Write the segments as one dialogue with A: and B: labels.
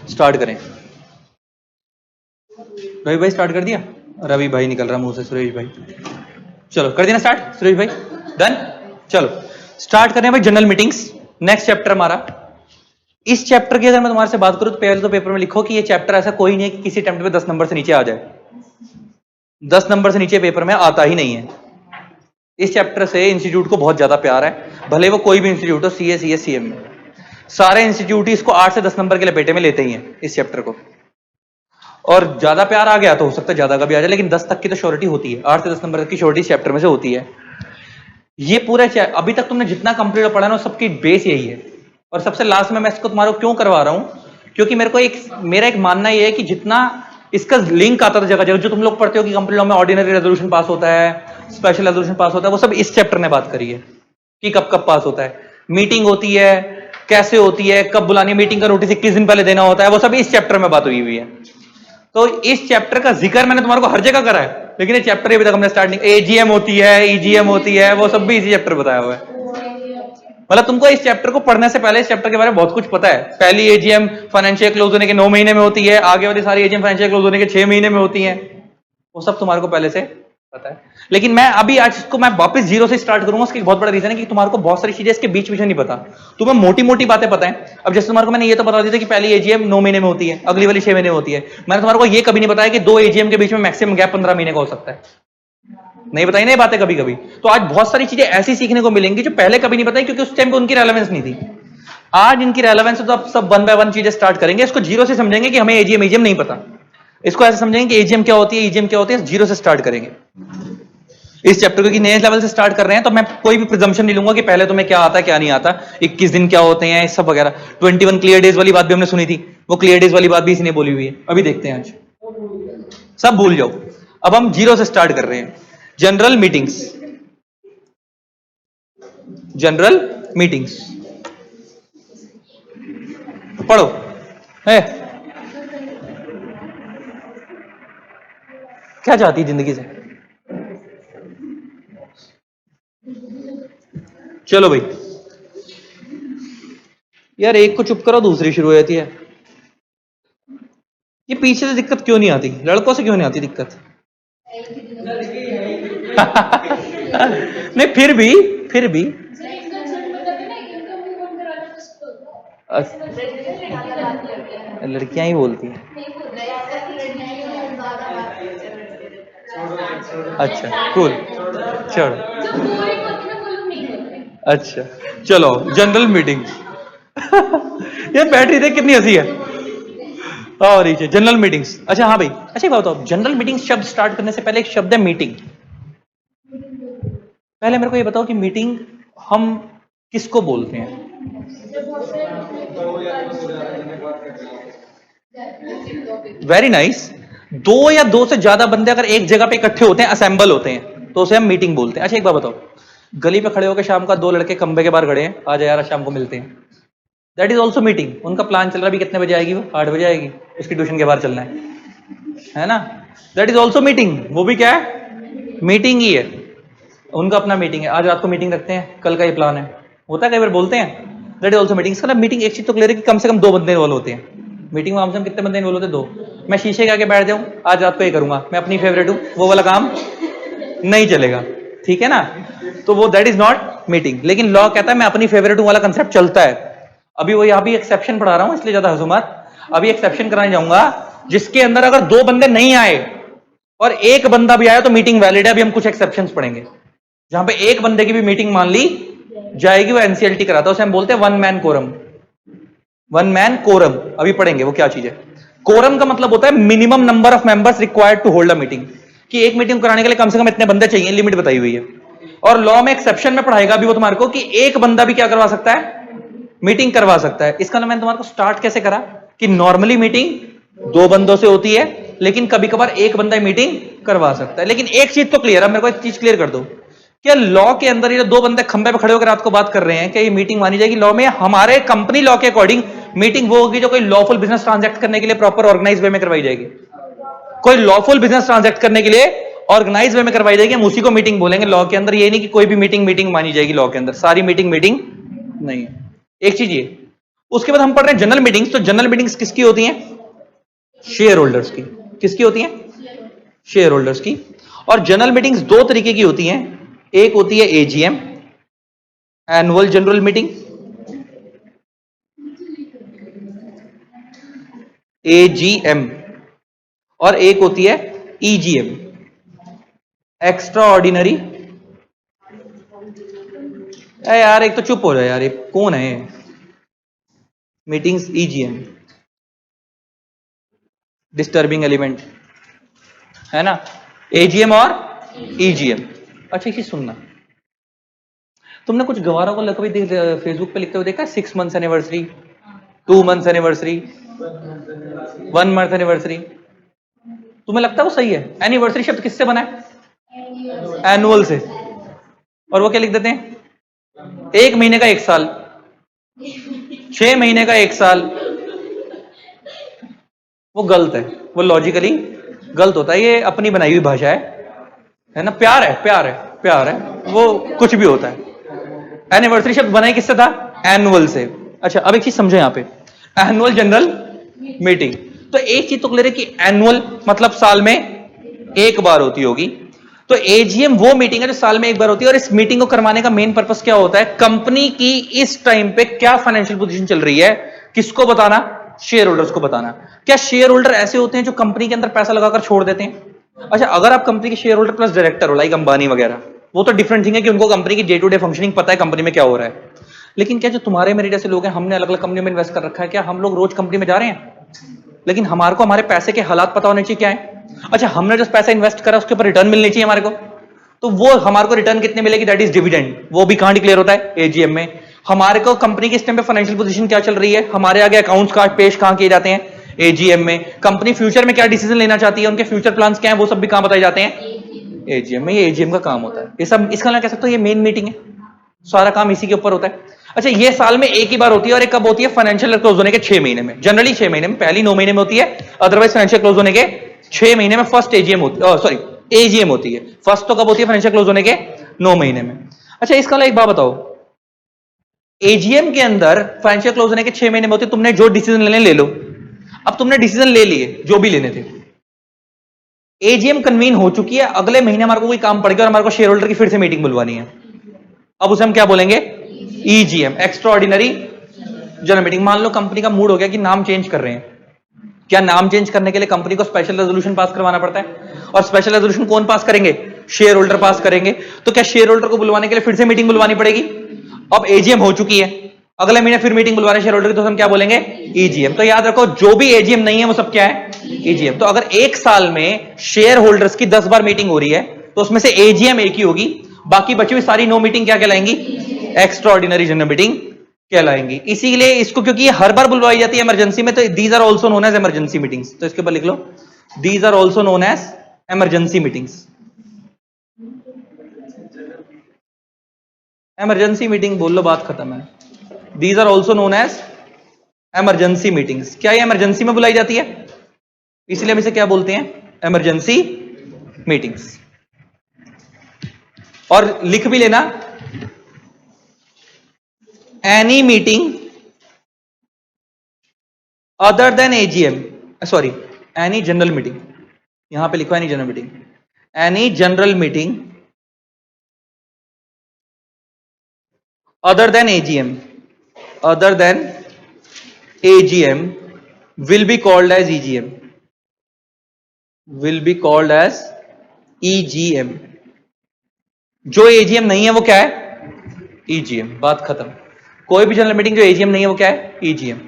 A: Start करें। रवि भाई start कर दिया? रवि भाई निकल रहा मुंह से। सुरेश भाई चलो कर देना स्टार्ट। सुरेश भाई डन। चलो स्टार्ट करें भाई जनरल मीटिंग्स। नेक्स्ट चैप्टर हमारा। इस चैप्टर की अगर मैं तुम्हारे से बात करूं तो पहले तो पेपर में लिखो कि ये चैप्टर ऐसा कोई नहीं है कि किसी अटेम्प्ट पे 10 नंबर से नीचे आ जाए। 10 नंबर से नीचे पेपर में आता ही नहीं है। इस चैप्टर से इंस्टीट्यूट को बहुत ज्यादा प्यार है, भले वो कोई भी इंस्टीट्यूट हो, सीए सीएस सीएम में सारे इंस्टीट्यूट ही इसको 8 से 10 नंबर के लपेटे में लेते ही हैं इस चैप्टर को। और ज्यादा प्यार आ गया तो हो सकता है ज्यादा का भी आ जाए, लेकिन 10 तक की तो श्योरिटी होती है। 8 से 10 नंबर की श्योरिटी चैप्टर में से होती है। ये पूरा अभी तक तुमने जितना कंप्लीट पढ़ा ना सबकी बेस यही है। और सबसे लास्ट में मैं इसको तुम्हारे को क्यों करवा रहा हूं, क्योंकि मेरा एक मानना ये है कि जितना इसका लिंक आता था जगह जगह, जो तुम लोग पढ़ते हो कि कंप्लीट लॉ में ऑर्डिनरी रेजोल्यूशन पास होता है, स्पेशल रेजोल्यूशन पास होता है, वो सब इस चैप्टर ने बात करी है कि कब कब पास होता है, मीटिंग होती है कैसे होती है, कब बुलानी है, मीटिंग का नोटिस 21 दिन पहले देना होता है, वो सब इस चैप्टर में बात हुई है। तो इस चैप्टर का जिक्र मैंने तुम्हारे को हर जगह करा है, लेकिन ये चैप्टर अभी तक हमने स्टार्ट नहीं। एजीएम होती है, ईजीएम होती है, वो सब भी इसी चैप्टर बताया हुआ है। मतलब तुमको इस चैप्टर को पढ़ने से पहले इस चैप्टर के बारे में बहुत कुछ पता है। पहली एजीएम फाइनेंशियल क्लोज होने के 9 महीने में होती है, आगे वाली सारी एजीएम फाइनेंशियल क्लोज होने के 6 महीने में होती है, वो सब तुम्हारे को पहले से पता है। लेकिन मैं अभी आज इसको मैं वापस जीरो से स्टार्ट करूंगा। उसकी बहुत बड़ा रीजन है कि तुम्हारे को बहुत सारी चीजें इसके बीच बीच में नहीं पता, तुम्हें मोटी मोटी बातें पता है। अब जैसे तुम्हारे को मैंने ये तो बता दी थी कि पहली एजीएम 9 महीने में होती है, अगली वाली 6 महीने में होती है। मैंने तुम्हारे को ये कभी नहीं बताया कि 2 एजीएम के बीच में मैक्सिमम गैप 15 महीने का हो सकता है। नहीं बताई नहीं बातें कभी कभी। तो आज बहुत सारी चीजें ऐसी सीखने को मिलेंगी जो पहले कभी नहीं बताई, क्योंकि उस टाइम पे उनकी रेलेवेंस नहीं थी। आज इनकी रेलेवेंस है, तो अब सब 1 बाय 1 चीजें स्टार्ट करेंगे। इसको जीरो से समझेंगे कि हमें एजीएम एजीएम नहीं पता, इसको ऐसे समझेंगे कि एजीएम क्या होती है, ईजीएम क्या होती है, जीरो से स्टार्ट करेंगे इस चैप्टर को। कि नए लेवल से स्टार्ट कर रहे हैं तो मैं कोई भी प्रिजम्पशन नहीं लूंगा कि पहले तुम्हें क्या आता है क्या नहीं आता, 21 दिन क्या होते हैं, सब वगैरह। 21 क्लियर डेज वाली बात भी हमने सुनी थी, वो क्लियर डेज वाली बात भी इसने बोली हुई है। अभी देखते हैं, आज सब भूल जाओ। अब हम जीरो से स्टार्ट कर रहे हैं। General meetings. जनरल मीटिंग्स पढ़ो है। क्या चाहती है जिंदगी से? चलो भाई यार, एक को चुप करो दूसरी शुरू हो जाती है। ये पीछे से दिक्कत क्यों नहीं आती? लड़कों से क्यों नहीं आती दिक्कत? नहीं फिर भी लड़कियां ही बोलती हैं। अच्छा कूल, चलो अच्छा चलो जनरल मीटिंग। ये बैटरी देख कितनी हंसी है। और जनरल मीटिंग्स। अच्छा हाँ भाई, अच्छा बताओ, जनरल मीटिंग शब्द स्टार्ट करने से पहले एक शब्द है मीटिंग। पहले मेरे को ये बताओ कि मीटिंग हम किसको बोलते हैं? Very nice. 2 या 2 से ज्यादा बंदे अगर एक जगह पे इकट्ठे होते हैं, असेंबल होते हैं, तो उसे हम मीटिंग बोलते हैं। अच्छा एक बात बताओ, गली पे खड़े होकर शाम का 2 लड़के खंबे के बाहर खड़े हैं, आज यार शाम को मिलते हैं, दैट इज ऑल्सो मीटिंग। उनका प्लान चल रहा है, अभी कितने बजे आएगी वो? 8 बजे आएगी, उसकी ट्यूशन के बाहर चलना है ना? That is also meeting. वो भी क्या है? मीटिंग ही है। उनका अपना मीटिंग है, आज रात को मीटिंग रखते हैं, कल का ये प्लान है। होता है कई बार बोलते हैं, दैट इज ऑल्सो मीटिंग। इसका मीटिंग एक चीज तो क्लियर है कि कम से कम 2 बंदे इन्वॉल्व होते हैं मीटिंग में। हमसे कितने बंदे इन्वॉल्व होते हैं? 2। मैं शीशे के आगे बैठ जाऊं, आज रात को ये करूंगा, मैं अपनी फेवरेट हूं, वो वाला काम नहीं चलेगा, ठीक है ना? तो वो दैट इज नॉट मीटिंग। लेकिन लॉ कहता है मैं अपनी फेवरेट हूं वाला कंसेप्ट चलता है। अभी वो यहाँ भी एक्सेप्शन पढ़ा रहा हूं, इसलिए ज्यादा हंसो मत। अभी एक्सेप्शन कराने जाऊंगा जिसके अंदर अगर 2 बंदे नहीं आए और 1 बंदा भी आया तो मीटिंग वैलिड है। अभी हम कुछ एक्सेप्शंस पढ़ेंगे जहां पे 1 बंदे की भी मीटिंग मान ली जाएगी, वो एनसीएलटी कराता है, उसे हम बोलते हैं 1 मैन कोरम। 1 मैन कोरम अभी पढ़ेंगे वो क्या चीज है। कोरम का मतलब होता है minimum number of members required to hold a meeting, कि एक मीटिंग कराने के लिए कम से कम इतने बंदे चाहिए, लिमिट बताई हुई है। और लॉ में एक्सेप्शन में पढ़ाएगा भी वो तुम्हारे को कि 1 बंदा भी क्या करवा सकता है? मीटिंग करवा सकता है। इसका मैंने तुम्हारे को स्टार्ट कैसे करा कि नॉर्मली मीटिंग 2 बंदों से होती है, लेकिन कभी कभार 1 बंदा मीटिंग करवा सकता है। लेकिन एक चीज तो क्लियर है, मेरे को एक चीज क्लियर कर दो, क्या लॉ के अंदर ये 2 बंदे खंबे पे खड़े होकर रात को बात कर रहे हैं, क्या ये मीटिंग मानी जाएगी? लॉ में हमारे कंपनी लॉ के अकॉर्डिंग मीटिंग वो होगी जो कोई लॉफुल बिजनेस ट्रांजैक्ट करने के लिए प्रॉपर ऑर्गेनाइज वे में करवाई जाएगी। कोई लॉफुल बिजनेस ट्रांजैक्ट करने के लिए ऑर्गेनाइज वे में करवाई जाएगी, हम उसी को मीटिंग बोलेंगे लॉ के अंदर। ये नहीं कि कोई भी मीटिंग मानी जाएगी लॉ के अंदर, सारी मीटिंग नहीं है। एक चीज ये, उसके बाद हम पढ़ रहे हैं जनरल मीटिंग्स। तो जनरल मीटिंग्स किसकी होती हैं? शेयर होल्डर्स की। किसकी होती हैं? शेयर होल्डर्स की। और जनरल मीटिंग्स दो तरीके की होती हैं। एक होती है AGM, annual general meeting, AGM, और एक होती है ईजीएम, एक्स्ट्रा ऑर्डिनरी। यार एक तो चुप हो जाए यार, ये कौन है? मीटिंग्स ईजीएम, डिस्टर्बिंग एलिमेंट है ना। एजीएम और ईजीएम। अच्छा इसी सुनना, तुमने कुछ गवारों को कभी फेसबुक पे लिखते हुए देखा? 6 months anniversary, 2 months anniversary, 1 month anniversary. तुम्हें लगता है वो सही है? एनिवर्सरी शब्द किससे बना है? एनुअल से। और वो क्या लिख देते हैं? 1 महीने का 1 साल, 6 महीने का 1 साल। वो गलत है, वो लॉजिकली गलत होता है। ये अपनी बनाई हुई भाषा है ना। प्यार है, प्यार है, प्यार है, वो कुछ भी होता है। एनिवर्सरी शब्द बनाई किससे था? एनुअल से। अच्छा अब एक चीज समझो यहां पे, एनुअल जनरल मीटिंग। तो एक चीज तो क्लियर है कि एनुअल मतलब साल में एक बार होती होगी। तो एजीएम वो मीटिंग है जो साल में एक बार होती है। और इस मीटिंग को करवाने का मेन पर्पस क्या होता है? कंपनी की इस टाइम पे क्या फाइनेंशियल पोजीशन चल रही है, किसको बताना? शेयर होल्डर्स को बताना। क्या शेयर होल्डर ऐसे होते हैं जो कंपनी के अंदर पैसा लगाकर छोड़ देते हैं? अच्छा अगर आप कंपनी के शेयर होल्डर प्लस डायरेक्टर हो, लाइक अंबानी वगैरह, वो तो डिफरेंट थिंग है कि उनको कंपनी की डे टू डे फंक्शनिंग पता है, कंपनी में क्या हो रहा है। लेकिन क्या जो तुम्हारे मेरे जैसे लोग हैं, हमने अलग अलग कंपनी में इन्वेस्ट कर रखा है, क्या हम लोग रोज कंपनी में जा रहे हैं? लेकिन हमारे को हमारे पैसे के हालात पता होने चाहिए क्या है। अच्छा हमने जो पैसा इन्वेस्ट करा उसके ऊपर रिटर्न मिलनी चाहिए हमारे को। तो वो हमारे को रिटर्न कितने मिलेगी? That is dividend. वो भी कहां डिक्लेयर होता है? एजीएम में। हमारे को कंपनी की इस टाइम पे फाइनेंशियल पोजीशन क्या चल रही है, हमारे आगे अकाउंट्स का पेश कहां किए जाते हैं? एजीएम में। कंपनी फ्यूचर में क्या डिसीजन लेना चाहती है, उनके फ्यूचर प्लान्स क्या है, वो सब भी कहां बताए जाते हैं? एजीएम में। ये एजीएम का काम होता है। ये सब इसका ना कह सकते हो ये मेन मीटिंग है, सारा काम इसी के ऊपर होता है। अच्छा ये साल में एक ही बार होती है, और एक कब होती है? फाइनेंशियल क्लोज होने के 6 महीने में। जनरली 6 महीने में, पहली 9 महीने में होती है, अदरवाइज फाइनेंशियल क्लोज होने के 6 महीने में फर्स्ट एजीएम होती है, सॉरी एजीएम होती है। फर्स्ट तो कब होती है? फाइनेंशियल क्लोज होने के 9 महीने में। अच्छा इसका एक बात बताओ, एजीएम के अंदर फाइनेंशियल क्लोज होने के 6 महीने में होती है, तुमने जो डिसीजन लेने ले लो। अब तुमने डिसीजन ले लिए जो भी लेने थे, एजीएम कन्वीन हो चुकी है, अगले महीने हमारे को कोई काम पड़ गया और हमारे को शेयर होल्डर की फिर से मीटिंग बुलवानी है। अब उसे हम क्या बोलेंगे? EGM, extra ordinary general meeting. मान लो कंपनी का मूड हो गया कि नाम चेंज कर रहे हैं। क्या नाम चेंज करने के लिए कंपनी को स्पेशल रेजोल्यूशन पास करवाना पड़ता है? और स्पेशल रेजोल्यूशन कौन पास करेंगे? शेयर होल्डर पास करेंगे। तो क्या शेयर होल्डर को बुलवाने के लिए फिर से मीटिंग बुलवानी पड़ेगी? अब एजीएम हो चुकी है, अगले महीने फिर मीटिंग बुलवा रहे शेयर होल्डर की, तो हम क्या बोलेंगे? ईजीएम। तो याद रखो जो भी एजीएम नहीं है वो सब क्या है? ईजीएम। तो अगर एक साल में शेयर होल्डर्स की 10 बार मीटिंग हो रही है, तो उसमें से एजीएम एक ही होगी, बाकी बची हुई सारी 9 मीटिंग क्या कहलाएंगी? एक्स्ट्रा ऑर्डिनरी जनरल मीटिंग कहलाएंगी। इसीलिए इसको, क्योंकि ये हर बार बुलवाई जाती है इमरजेंसी में, तो these are also known as emergency meetings. तो इसके ऊपर लिख लो, these are also known as emergency meetings. Emergency meeting बोल लो, बात खत्म है। These are also known as emergency meetings. क्या ये इमरजेंसी में बुलाई जाती है, इसलिए हम इसे क्या बोलते हैं? Emergency meetings. और लिख भी लेना, any meeting other than AGM, sorry any general meeting, यहां पे लिखो any general meeting, any general meeting other than AGM, other than AGM will be called as EGM, will be called as EGM। जो AGM नहीं है वो क्या है? EGM। बात खत्म। कोई भी जनरल मीटिंग जो AGM नहीं है वो क्या है? EGM।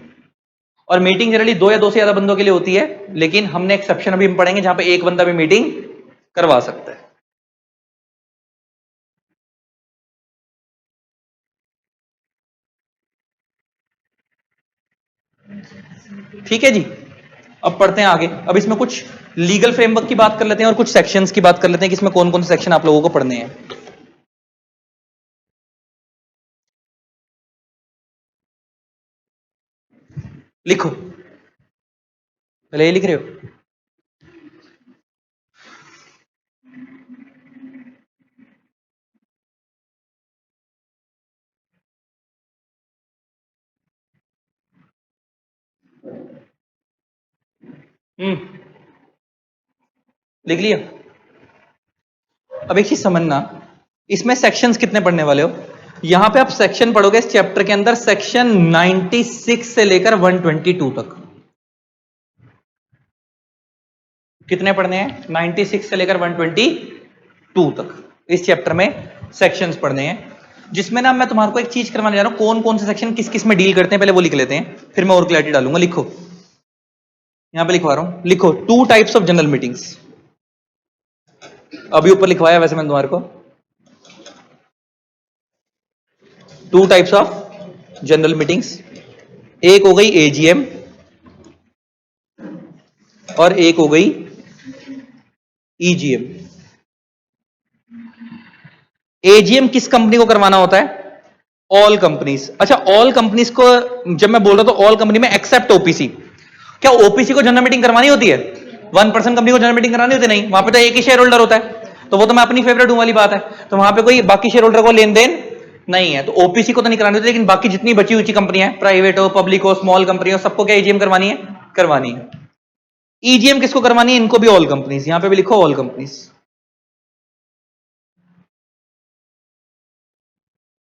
A: और मीटिंग जनरली 2 या 2 से ज्यादा बंदों के लिए होती है, लेकिन हमने एक्सेप्शन अभी हम पढ़ेंगे जहां पे एक बंदा भी मीटिंग करवा सकता है। ठीक है जी। अब पढ़ते हैं आगे। अब इसमें कुछ लीगल फ्रेमवर्क की बात कर लेते हैं और कुछ सेक्शंस की बात कर लेते हैं कि इसमें कौन कौन से सेक्शन आप लोगों को पढ़ने हैं। लिखो, पहले ये लिख रहे हो? लिख लिया। अब एक चीज समझना, इसमें सेक्शंस कितने पढ़ने वाले हो? यहां पे आप सेक्शन पढ़ोगे इस चैप्टर के अंदर, सेक्शन 96 से लेकर 122 तक। कितने पढ़ने हैं? 96 से लेकर 122 तक इस चैप्टर में सेक्शंस पढ़ने हैं, जिसमें ना मैं तुम्हारे को एक चीज करवाने जा रहा हूं, कौन कौन से सेक्शन किस किस में डील करते हैं, पहले वो लिख लेते हैं, फिर मैं और क्लैरिटी डालूंगा। लिखो, यहां पे लिखवा रहा हूं, लिखो 2 टाइप्स ऑफ जनरल मीटिंग्स। अभी ऊपर लिखवाया वैसे मैंने तुम्हारे को, 2 टाइप्स ऑफ जनरल मीटिंग्स। एक हो गई एजीएम और एक हो गई ईजीएम। एजीएम किस कंपनी को करवाना होता है? All companies. अच्छा, ऑल कंपनीज को जब मैं बोल रहा हूं तो ऑल कंपनी में एक्सेप्ट ओपीसी। क्या ओपीसी को जनरल मीटिंग करवानी होती है? 1% कंपनी को जनरल मीटिंग करानी होती है? नहीं, वहां पे तो एक ही शेयर होल्डर होता है, तो वो तो मैं अपनी फेवरेट हूं वाली बात है, तो वहां पे कोई बाकी शेयर होल्डर को लेन देन नहीं है, तो ओपीसी को तो नहीं करानी होती, लेकिन बाकी जितनी बची हुई कंपनियां, प्राइवेट हो, पब्लिक हो, स्मॉल कंपनी हो, सबको क्या एजीएम करवानी है? करवानी है। ईजीएम किसको करवानी है? इनको भी ऑल कंपनीज। यहां पे भी लिखो ऑल कंपनीज,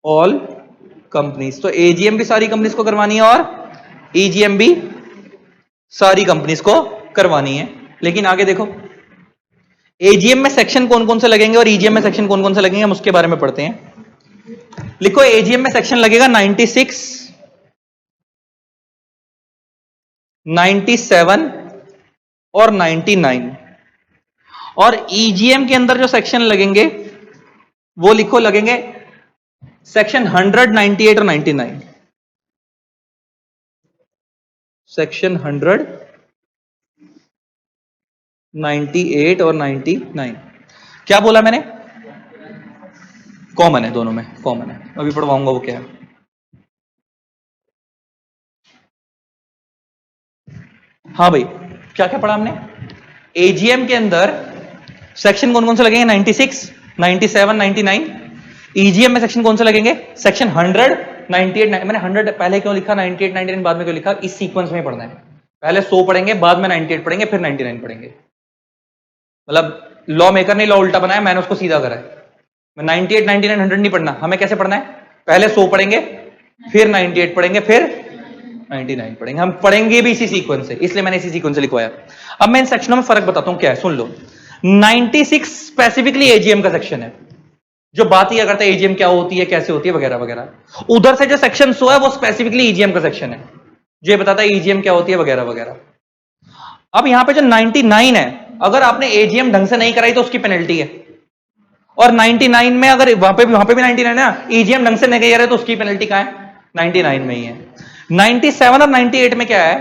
A: ऑल कंपनीज। तो एजीएम भी सारी कंपनीज को करवानी है और ईजीएम भी सारी कंपनीज को करवानी है। लेकिन आगे देखो, एजीएम में सेक्शन कौन कौन से लगेंगे और ईजीएम में सेक्शन कौन कौन से लगेंगे, हम उसके बारे में पढ़ते हैं। लिखो, एजीएम में सेक्शन लगेगा 96, 97 और 99, और ईजीएम के अंदर जो सेक्शन लगेंगे वो लिखो, लगेंगे सेक्शन 100, 98 और 99। सेक्शन 100, 98 और 99। क्या बोला मैंने? कॉमन है, दोनों में कॉमन है। अभी पढ़वाऊंगा वो क्या है। हाँ भाई, क्या क्या पढ़ा हमने? एजीएम के अंदर सेक्शन कौन कौन से लगेंगे? 96, 97, 99। ईजीएम में सेक्शन कौन से लगेंगे? सेक्शन 100, 98। मैंने 100 पहले क्यों लिखा, 98, 99 बाद में क्यों लिखा? इस सीक्वेंस में पढ़ना है, पहले 100 पढ़ेंगे, बाद में 98 पढ़ेंगे, फिर 99 पढ़ेंगे। मतलब लॉ मेकर ने लॉ उल्टा बनाया, मैंने उसको सीधा करा है। मैं 98, 99, 100 नहीं पढ़ना, हमें कैसे पढ़ना है? पहले 100 पढ़ेंगे, फिर 98 पढ़ेंगे, फिर 99 पढ़ेंगे। हम पढ़ेंगे भी इसी सीक्वेंस से, इसलिए मैंने इसी सीक्वेंस से लिखवाया। अब मैं इन सेक्शनों में फर्क बताता हूं क्या है, सुन लो। 96 स्पेसिफिकली एजीएम का सेक्शन है, जो बात यह करता है एजीएम क्या होती है, कैसे होती है, वगैरह वगैरह। उधर से जो सेक्शन 100 है वो स्पेसिफिकली ईजीएम का सेक्शन है, जो ये बताता है ईजीएम क्या होती है, वगैरह वगैरह। अब यहां पे जो 99 है, अगर आपने एजीएम ढंग से नहीं कराई तो उसकी पेनल्टी है, और 99 में अगर वहां पे भी 99 है ना, ईजीएम ढंग से नहीं कह रहे तो उसकी पेनल्टी कहां है? 99 में ही है। 97 और 98 में क्या है?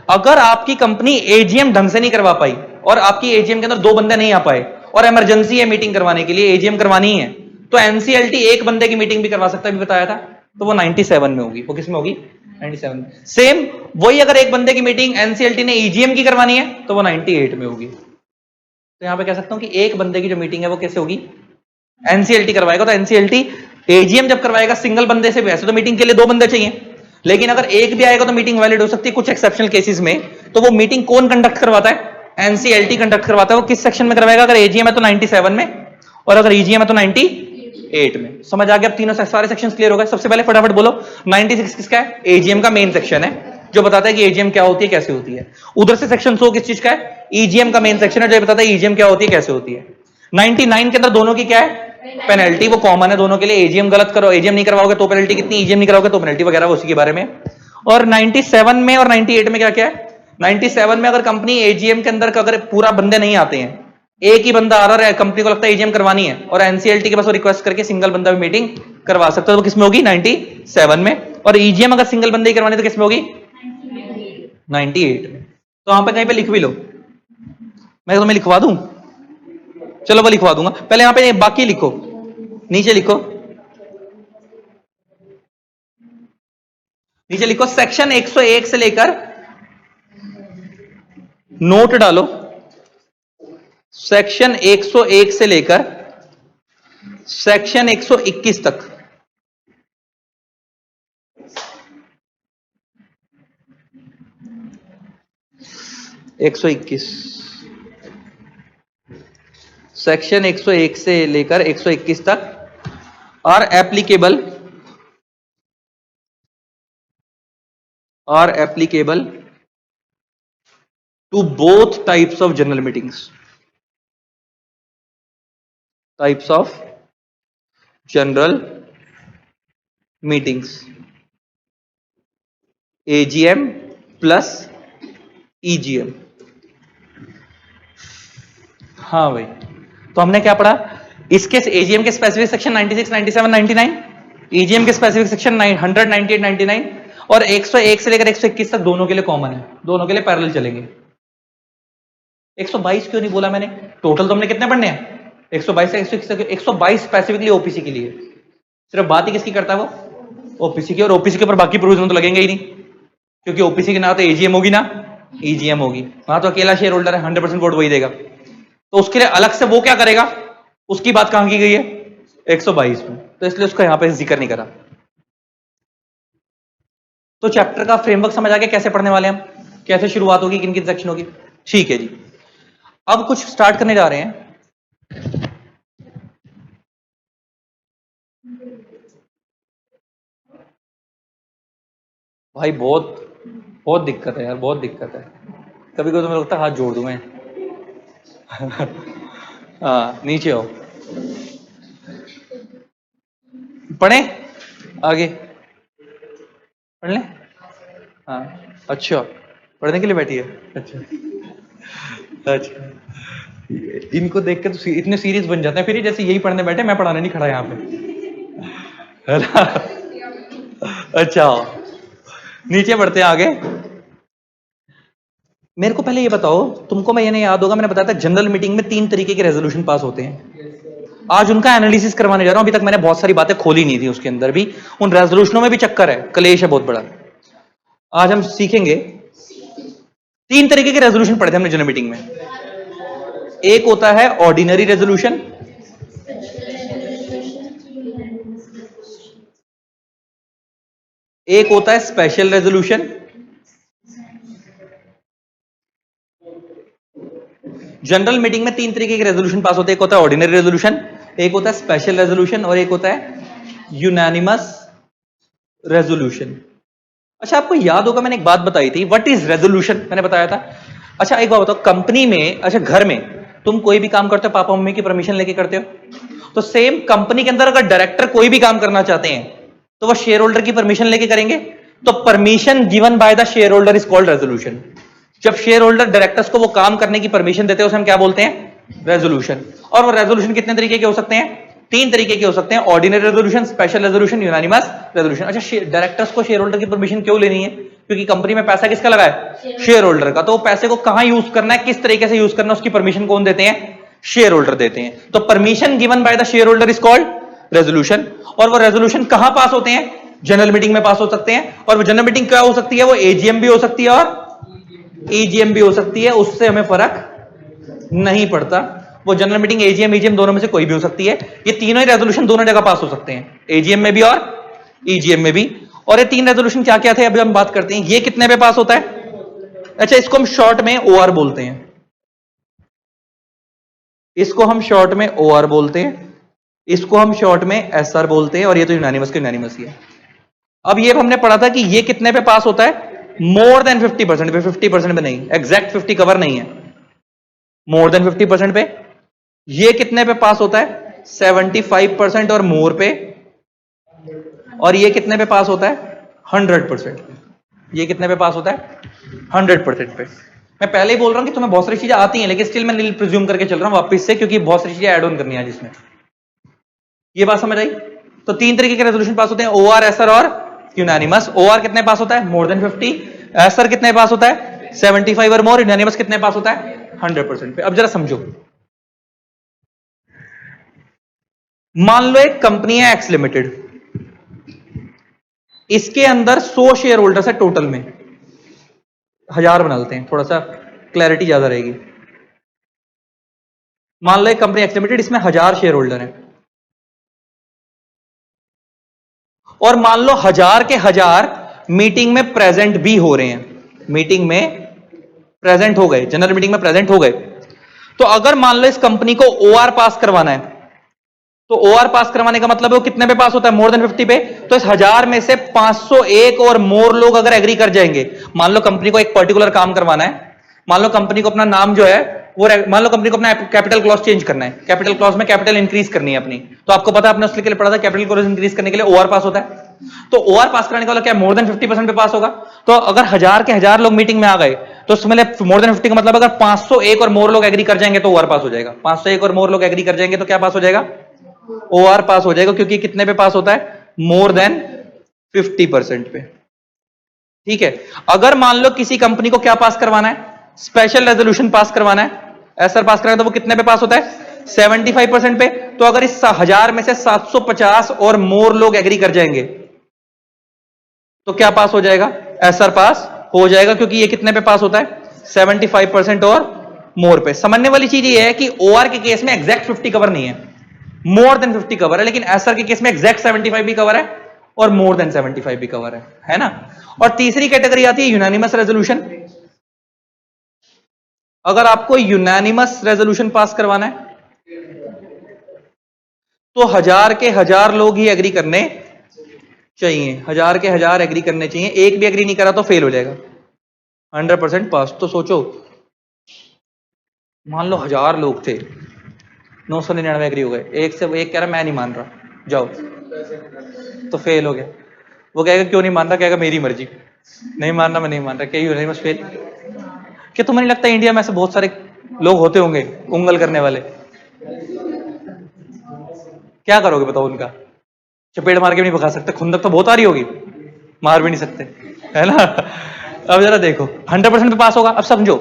A: अगर आपकी कंपनी एजीएम ढंग से नहीं करवा पाई और आपकी एजीएम के अंदर 2 बंदे नहीं आ पाए और इमरजेंसी है मीटिंग करवाने के लिए, एजीएम करवानी है, तो एनसीएलटी एक बंदे की मीटिंग भी करवा सकता है, भी बताया था, तो वो 97 में होगी। वो किस में होगी? 97 में। सेम वही, अगर एक बंदे की मीटिंग एनसीएलटी ने ईजीएम की करवानी है तो वो 98 में होगी। तो यहां पे कह सकता हूं कि एक बंदे की जो मीटिंग है वो कैसे होगी? एनसीएलटी करवाएगा, तो एनसीएलटी एजीएम जब करवाएगा सिंगल बंदे से, वैसे तो मीटिंग के लिए 2 बंदे चाहिए, लेकिन अगर एक भी आएगा तो मीटिंग वैलिड हो सकती है कुछ एक्सेप्शनल केसेस में। तो वो मीटिंग कौन कंडक्ट करवाता है? एनसीएलटी कंडक्ट करवाता है। वो किस सेक्शन में करवाएगा? अगर एजीएम है तो 97 में, और अगर ईजीएम है तो 98 में। समझ आ गया? अब तीनों सारे सेक्शंस क्लियर हो गए। सबसे पहले फटाफट बोलो, 96 किसका है? एजीएम का मेन सेक्शन है, जो बताता है कि एजीएम क्या होती है, कैसे होती है। उधर से सेक्शन 100 किस चीज का है? ईजीएम का मेन सेक्शन है, जो बताता है ईजीएम क्या होती है, कैसे होती है। 99 के अंदर दोनों की क्या है? पेनल्टी। वो कॉमन है दोनों के लिए, एजीएम गलत करो, एजीएम नहीं करवाओगे तो पेनल्टी कितनी, एजीएम नहीं कराओगे तो पेनल्टी वगैरह, उसी के बारे में। और 97 में और 98 में क्या क्या है? 97 में अगर कंपनी एजीएम के अंदर अगर पूरा बंदे नहीं आते हैं, एक ही बंदा आ रहा है, कंपनी को लगता है एजीएम करवानी है, और एनसीएलटी के पास रिक्वेस्ट करके सिंगल बंदा भी मीटिंग करवा सकता है, तो किसमें होगी? 97 में। और ईजीएम अगर सिंगल बंदे ही करवानी तो किसमें होगी? 98 में। तो वहां पे कहीं पे लिख भी लो, मैं तुम्हें लिखवा दूं, चलो वो लिखवा दूंगा। पहले यहां पे बाकी लिखो, नीचे लिखो, नीचे लिखो सेक्शन 101 से लेकर, नोट डालो, सेक्शन 101 से लेकर सेक्शन 121 तक। 121 सेक्शन 101 से लेकर 121 तक are applicable to both types of general meetings, types of general meetings, AGM plus EGM. हाँ भाई, तो हमने क्या पढ़ा, इसके एजीएम के स्पेसिफिक सेक्शन 96, 97, 99, ईजीएम के स्पेसिफिक सेक्शन 100, 98, 99 और 101 से लेकर 121 तक दोनों के लिए कॉमन है, दोनों के लिए पैरेलल चलेंगे। 122 क्यों नहीं बोला मैंने? टोटल तो हमने कितने पढ़ने हैं? 122 से 121 तक। 122 स्पेसिफिकली ओपीसी के लिए, सिर्फ बात ही किसकी करता है वो? ओपीसी की। और ओपीसी के ऊपर बाकी प्रोविजन तो लगेंगे ही नहीं, क्योंकि ओपीसी के ना तो एजीएम होगी ना ईजीएम होगी, वहां तो अकेला शेयर होल्डर है, 100% वोट वही देगा। तो उसके लिए अलग से वो क्या करेगा, उसकी बात कहां की गई है? 122 में, तो इसलिए उसको यहां पे जिक्र नहीं करा। तो चैप्टर का फ्रेमवर्क समझ आ गया कैसे पढ़ने वाले हम, कैसे शुरुआत होगी, किन किन सेक्शन होगी। ठीक है जी, अब कुछ स्टार्ट करने जा रहे हैं। भाई बहुत दिक्कत है यार, बहुत दिक्कत है। कभी कभी तो मुझे लगता है हाथ जोड़ दूं मैं। हाँ, नीचे आओ, पढ़े आगे, पढ़ लें। हाँ अच्छा, पढ़ने के लिए बैठी है। अच्छा अच्छा, इनको देख के तो इतने सीरियस बन जाते हैं फिर, जैसे यही पढ़ने बैठे, मैं पढ़ाने नहीं खड़ा यहाँ पे, है ना। अच्छा, नीचे बढ़ते हैं आगे। मेरे को पहले ये बताओ, तुमको मैं ये नहीं याद होगा, मैंने बताया था जनरल मीटिंग में 3 तरीके के रेजोल्यूशन पास होते हैं। आज उनका एनालिसिस करवाने जा रहा हूं। अभी तक मैंने बहुत सारी बातें खोली नहीं थी, उसके अंदर भी उन रेजोल्यूशनों में भी चक्कर है, कलेश है बहुत बड़ा। आज हम सीखेंगे 3 तरीके के रेजोल्यूशन पढ़े थे हमने जनरल मीटिंग में। एक होता है ऑर्डिनरी रेजोल्यूशन, एक होता है स्पेशल रेजोल्यूशन, जनरल मीटिंग में 3 तरीके के रेजोल्यूशन पास होते हैं। एक होता है ऑर्डिनरी रेजोल्यूशन, एक होता है स्पेशल रेजोल्यूशन और एक होता है यूनानिमस रेजोल्यूशन। अच्छा, आपको याद होगा मैंने एक बात बताई थी, व्हाट इज रेजोल्यूशन, मैंने बताया था। अच्छा एक बात बताओ, कंपनी में, अच्छा घर में तुम कोई भी काम करते हो पापा मम्मी की परमिशन लेके करते हो, तो सेम कंपनी के अंदर अगर डायरेक्टर कोई भी काम करना चाहते हैं तो वो शेयर होल्डर की परमिशन लेके करेंगे, तो permission given by the share holder is called resolution. जब शेयर होल्डर डायरेक्टर्स को वो काम करने की परमिशन देते हैं, उसे हम क्या बोलते हैं? रेजोल्यूशन। और वो रेजोल्यूशन कितने तरीके के हो सकते हैं? 3 तरीके के हो सकते हैं, ordinary resolution, special resolution, unanimous resolution. अच्छा, डायरेक्टर्स को शेयर होल्डर की परमिशन क्यों लेनी है? क्योंकि कंपनी में पैसा किसका लगा है? शेयर होल्डर का। तो वो पैसे को कहां यूज करना है, किस तरीके से यूज करना है, उसकी परमिशन कौन देते हैं? शेयर होल्डर देते हैं। तो permission given by the share holder is called resolution. और वो रेजोल्यूशन कहां पास होते हैं? जनरल मीटिंग में पास हो सकते हैं। और वो जनरल मीटिंग क्या हो सकती है? वो एजीएम भी हो सकती है और ईजीएम भी हो सकती है, उससे हमें फर्क नहीं पड़ता। वो जनरल मीटिंग एजीएम ईजीएम दोनों में से कोई भी हो सकती है। ये तीनों ही रेजोल्यूशन दोनों जगह पास हो सकते हैं, एजीएम में भी और ईजीएम में भी। और ये 3 रेजोल्यूशन क्या क्या थे अभी हम बात करते हैं। ये कितने पे पास होता है? अच्छा, इसको हम शॉर्ट में ओआर बोलते हैं, इसको हम शॉर्ट में ओआर बोलते हैं, इसको हम शॉर्ट में एसआर बोलते हैं, और ये तो यूनानिमस के यूनानिमस ही है। अब ये हमने पढ़ा था कि ये कितने पे पास होता है? मोर देन 50% पे, 50% पे नहीं, एग्जैक्ट 50 कवर नहीं है, मोर देन 50% पे। ये कितने पे पास होता है? 75% और मोर पे। और ये कितने पे पास होता है? 100%। ये कितने पे पास होता है? 100% पे। मैं पहले ही बोल रहा हूं कि तुम्हें बहुत सारी चीजें आती हैं, लेकिन स्टिल मैं नील प्रिज्यूम करके चल रहा हूं वापस से, क्योंकि बहुत सारी चीजें ऐड ऑन करनी है जिसमें। ये बात समझ आई? तो 3 तरीके के रेजोल्यूशन पास होते हैं, ओआर, एसआर और यूनानिमस। ओआर कितने पास होता है? More than 50। एसआर कितने पास होता है? 75 और मोर। यूनानिमस कितने पास होता है? 100% पे। अब जरा समझो, मान लो एक कंपनी है एक्स लिमिटेड, इसके अंदर 100 शेयर होल्डर्स है टोटल में, 1000 बना लेते हैं, थोड़ा सा क्लैरिटी ज्यादा रहेगी। मान लो एक कंपनी एक्स लिमिटेड, इसमें 1000 शेयर होल्डर हैं, और मान लो 1000 के 1000 मीटिंग में प्रेजेंट भी हो रहे हैं, मीटिंग में प्रेजेंट हो गए, जनरल मीटिंग में प्रेजेंट हो गए, तो अगर मान लो इस कंपनी को ओआर पास करवाना है, तो ओआर पास करवाने का मतलब है वो कितने पे पास होता है, मोर देन 50 पे। तो इस 1000 में से 501 और मोर लोग अगर एग्री कर जाएंगे, मान लो कंपनी को एक पर्टिकुलर काम करवाना है, मान लो कंपनी को अपना नाम जो है वो, मान लो कंपनी को अपना कैपिटल क्लॉज चेंज करना है, कैपिटल क्लॉज में कैपिटल इंक्रीज करनी है अपनी, तो आपको पता है आपने उसके लिए पढ़ा था कैपिटल क्लॉज इंक्रीज करने के लिए ओआर पास होता है। तो ओआर पास कराने का मतलब क्या, मोर देन 50% पे पास होगा। तो अगर 1000 के 1000 लोग मीटिंग में आ गए, तो उसमें मोर देन 50 का मतलब अगर 501 और मोर लोग एग्री कर जाएंगे तो ओआर पास हो जाएगा। 501 और मोर लोग एग्री कर जाएंगे तो क्या पास हो जाएगा, ओआर पास हो जाएगा, क्योंकि कितने पे पास होता है, मोर देन 50% पे। ठीक है, अगर मान लो किसी कंपनी को क्या पास करवाना है, स्पेशल रेजोल्यूशन पास करवाना है, एसआर पास करवाना है, तो वो कितने पे पास होता है, 75% पे। तो अगर इस 1000 में से 750 और मोर लोग एग्री कर जाएंगे तो क्या पास हो जाएगा, एसआर पास हो जाएगा, क्योंकि ये कितने पे पास होता है, 75% और मोर पे। समझने वाली चीज ये है कि ओआर के केस में एग्जैक्ट 50 कवर नहीं है, मोर देन 50 कवर है, लेकिन एसआर के केस में एग्जैक्ट 75 भी कवर है और मोर देन 75 भी कवर है ना। और तीसरी कैटेगरी आती है यूनानिमस रेजोल्यूशन। अगर आपको यूनानिमस रेजोल्यूशन पास करवाना है तो 1000 के 1000 लोग ही एग्री करने चाहिए, 1000 के 1000 एग्री करने चाहिए, एक भी एग्री नहीं करा तो फेल हो जाएगा, 100% पास। तो सोचो, मान लो 1000 लोग थे, 999 एग्री हो गए, एक से एक कह रहा मैं नहीं मान रहा, जाओ, तो फेल हो गया। वो कहेगा क्यों नहीं मान रहा, कहेगा मेरी मर्जी, नहीं मानना मैं नहीं मान रहा, क्या यूनानिमस फेल। क्या तुम्हें नहीं लगता इंडिया में ऐसे बहुत सारे लोग होते होंगे उंगल करने वाले, क्या करोगे बताओ उनका, चपेट मार के भी नहीं भगा सकते, खुंदक तो बहुत आ रही होगी, मार भी नहीं सकते, है ना। अब जरा देखो 100% पे पास होगा। अब समझो,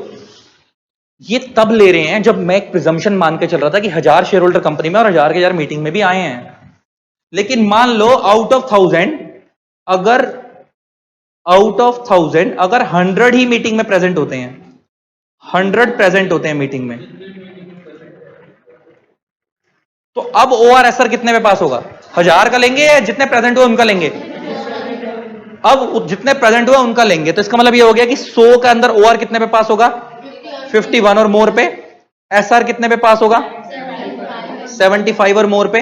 A: ये तब ले रहे हैं जब मैं एक प्रिजम्पशन मान के चल रहा था कि 1000 शेयर होल्डर कंपनी में और 1000 के 1000 मीटिंग में भी आए हैं, लेकिन मान लो आउट ऑफ 1000 अगर 100 ही मीटिंग में प्रेजेंट होते हैं, 100 प्रेजेंट होते हैं मीटिंग में, तो अब ओआरएसआर कितने पे पास होगा, 1000 का लेंगे या जितने प्रेजेंट हुए उनका लेंगे, अब जितने प्रेजेंट हुए उनका लेंगे। तो इसका मतलब ये हो गया कि 100 के अंदर ओआर कितने पे पास होगा, 51 और मोर पे। एसआर कितने पे पास होगा, 75 और मोर पे,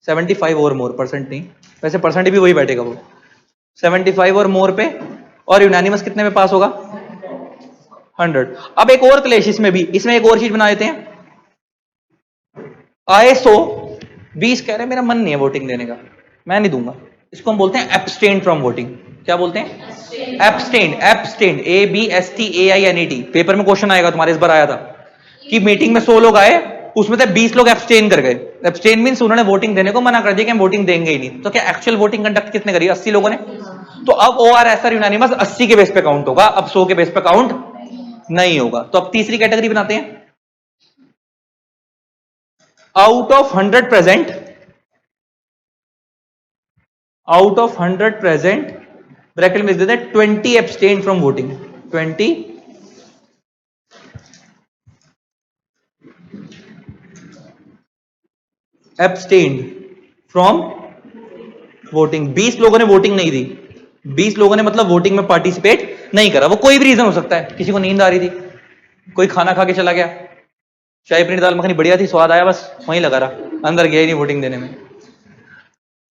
A: 75 और मोर, परसेंट नहीं, वैसे परसेंट भी वही बैठेगा वो, 75 और मोर पे। और यूनानिमस कितने पे पास होगा, 100। अब एक और क्लेश इसमें भी, इसमें एक और चीज बना देते हैं, आए 100, 20 कह रहे हैं मेरा मन नहीं है वोटिंग देने का, मैं नहीं दूंगा, इसको हम बोलते हैं एब्सटेन फ्रॉम वोटिंग। क्या बोलते हैं, एब्सटेन, एब्सटेन, ABSTAINET। पेपर में क्वेश्चन आएगा तुम्हारे, इस बार आया था कि मीटिंग में 100 लोग आए, उसमें से 20 लोग एब्सटेन कर गए। एब्सटेन मींस उन्होंने वोटिंग देने को मना कर दिया कि हम वोटिंग देंगे ही नहीं। तो क्या एक्चुअल वोटिंग कंडक्ट कितने करी, 80 लोगों ने। तो अब ओआरएसआर यूनानिमस 80 के बेस पे काउंट होगा, अब 100 के बेस पे काउंट नहीं होगा। तो अब तीसरी कैटेगरी बनाते हैं, out of 100 present, out of 100 present, bracket में लिख देते हैं 20 abstain from voting, 20 abstain from voting. 20 लोगों ने वोटिंग नहीं दी, 20 लोगों ने मतलब वोटिंग में पार्टिसिपेट नहीं करा। वो कोई भी रीजन हो सकता है, किसी को नींद आ रही थी, कोई खाना खा के चला गया, चाय पनीर दाल मखनी बढ़िया थी, स्वाद आया, बस वहीं लगा रहा, अंदर गया ही नहीं वोटिंग देने में।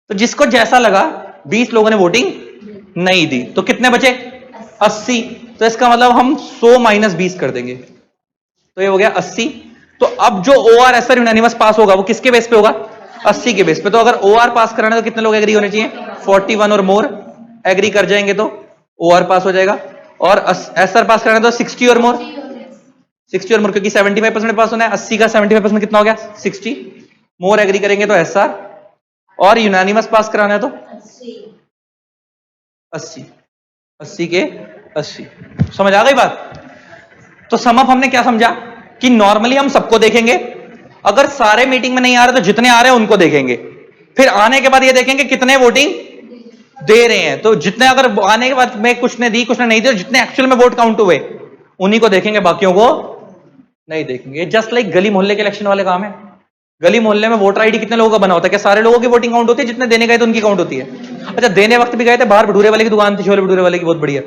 A: तो जिसको जैसा लगा, 20 लोगों ने वोटिंग नहीं दी, तो कितने बचे, 80। तो इसका मतलब हम 100 माइनस 20 कर देंगे, तो ये हो गया 80। तो अब जो ओआरएसआर यूनानिमस पास होगा वो किसके बेस पे होगा, 80 के बेस पे। तो अगर ओआर पास कराना है तो कितने लोग एग्री होने चाहिए, 41 और मोर एग्री कर जाएंगे तो ओआर पास हो जाएगा। और एसआर पास कराना है तो 60 और मोर, 60 और मोर, क्योंकि 75% पास होना है, 80 का 75% कितना हो गया, 60। मोर एग्री करेंगे तो एसआर, और यूनानिमस पास कराना है तो 80, 80 के 80। समझ आ गई बात। तो समअप हमने क्या समझा कि नॉर्मली हम सबको देखेंगे, अगर सारे मीटिंग में नहीं आ रहे तो जितने आ रहे हैं उनको देखेंगे, फिर आने के बाद ये देखेंगे कितने वोटिंग दे रहे हैं। तो जितने अगर आने के बाद में कुछ ने दी कुछ ने नहीं दी, जितने एक्चुअल में वोट काउंट हुए उन्हीं को देखेंगे, बाकियों को नहीं देखेंगे। जस्ट लाइक गली मोहल्ले के इलेक्शन वाले काम है। गली मोहल्ले में वोटर आईडी कितने लोगों का बना होता है, क्या सारे लोगों की वोटिंग काउंट होती है, जितने देने गए तो उनकी काउंट होती है। अच्छा, देने वक्त भी गए थे, बाहर भटूरे वाले की दुकान थी, छोले भटूरे वाले की, बहुत बढ़िया,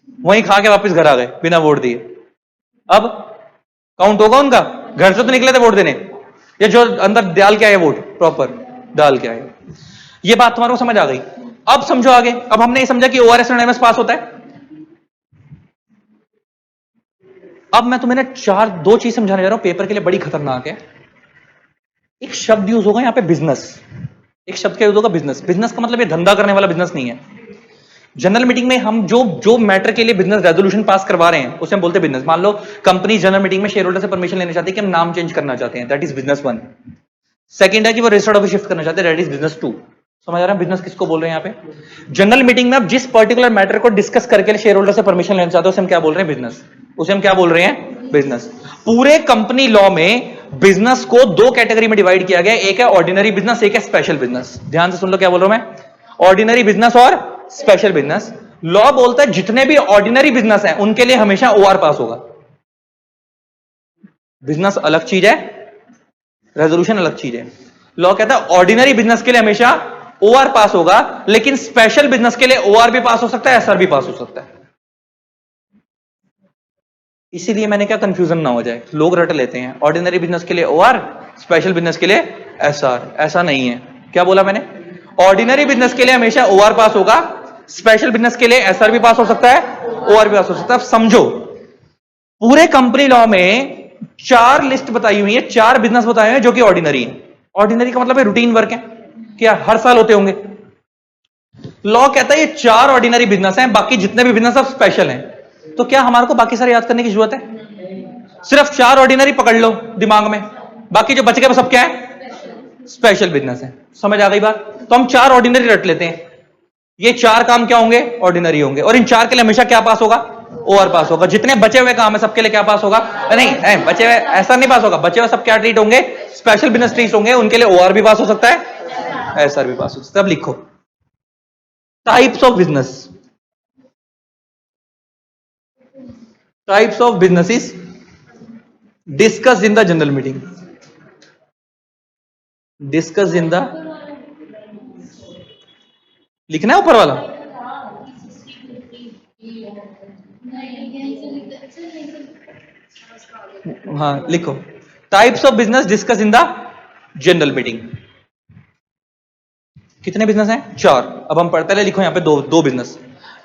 A: वहीं खा के वापस घर आ गए बिना वोट दिए। अब काउंट होगा उनका? घर से तो निकले थे वोट देने, ये जो अंदर डाल के आए वोट प्रॉपर डाल के आए। ये बात तुम्हारे को समझ आ गई? अब समझो आगे। अब हमने ये समझा कि ओआरएस और एमएस पास होता है। अब मैं तुम्हें ना दो चीज समझाने जा रहा हूं, पेपर के लिए बड़ी खतरनाक है। एक शब्द यूज होगा यहां पे बिजनेस, एक शब्द क्या यूज होगा? बिजनेस। बिजनेस का मतलब ये धंधा करने वाला बिजनेस नहीं है। जनरल मीटिंग में हम जो जो मैटर के लिए बिजनेस रेजोल्यूशन पास करवा रहे हैं उसे हम बोलते हैं बिजनेस। मान लो कंपनी जनरल मीटिंग में शेयर होल्डर से परमिशन लेना चाहती है कि हम नाम चेंज करना चाहते हैं, that is business one. Second है कि वो रजिस्टर्ड ऑफिस शिफ्ट करना चाहते हैं, दैट इज बिजनेस टू। समझ आ रहा है बिजनेस किसको बोल रहे हैं यहाँ पे? जनरल मीटिंग में आप जिस पर्टिकुलर मैटर को डिस्कस करके शेयर होल्डर से परमिशन लेना चाहते हो उसे हम क्या बोल रहे हैं? बिजनेस। उसे हम क्या बोल रहे हैं? बिजनेस। पूरे कंपनी लॉ में बिजनेस को दो कैटेगरी में डिवाइड किया गया, एक है ऑर्डिनरी बिजनेस, एक है स्पेशल बिजनेस। ध्यान से सुन लो क्या बोल रहा हूं मैं। ऑर्डिनरी बिजनेस और स्पेशल बिजनेस। लॉ बोलता है जितने भी ऑर्डिनरी बिजनेस हैं उनके लिए हमेशा ओआर पास होगा। बिजनेस अलग चीज है, रेजोल्यूशन अलग चीज है। लॉ कहता है ऑर्डिनरी बिजनेस के लिए हमेशा ओआर पास होगा, लेकिन स्पेशल बिजनेस के लिए ओआर भी पास हो सकता है, एसआर भी पास हो सकता है। इसीलिए मैंने क्या, कंफ्यूजन ना हो जाए, लोग रट लेते हैं ऑर्डिनरी बिजनेस के लिए ओआर, स्पेशल बिजनेस के लिए एसआर। ऐसा नहीं है। क्या बोला मैंने? ऑर्डिनरी बिजनेस के लिए हमेशा ओआर पास होगा, स्पेशल बिजनेस के लिए एसआर भी पास हो सकता है, ओआर भी पास हो सकता है। अब समझो, पूरे कंपनी लॉ में चार लिस्ट बताई हुई है, चार बिजनेस बताए हुए हैं जो कि ऑर्डिनरी है। ऑर्डिनरी का मतलब है रूटीन वर्क है, क्या हर साल होते होंगे। लॉ कहता है ये चार ऑर्डिनरी बिजनेस हैं, बाकी जितने भी बिजनेस सब स्पेशल हैं। तो क्या हमारे को बाकी सारे याद करने की जरूरत है? सिर्फ चार ऑर्डिनरी पकड़ लो दिमाग में, बाकी जो बच गए वो सब क्या है? स्पेशल बिजनेस है। समझ आ गई बात? तो हम चार ऑर्डिनरी रट लेते हैं, ये चार काम क्या होंगे? ऑर्डिनरी होंगे, और इन चार के लिए हमेशा क्या पास होगा? ओआर पास होगा। जितने बचे हुए काम है सबके लिए क्या पास होगा? नहीं, बचे हुए ऐसा नहीं पास होगा, बचे हुए सब क्या ट्रीट होंगे? स्पेशल बिजनेस ट्रीट होंगे, उनके लिए ओआर भी पास हो सकता है, एसआर भी पास हो सकता है। अब लिखो types of business. Types of businesses discuss in the general meeting. Discuss in the, लिखना है ऊपर वाला। हाँ लिखो, types of business discuss in the general meeting. कितने बिजनेस हैं? चार। अब हम पढ़ते लिखो यहां पे दो दो बिजनेस।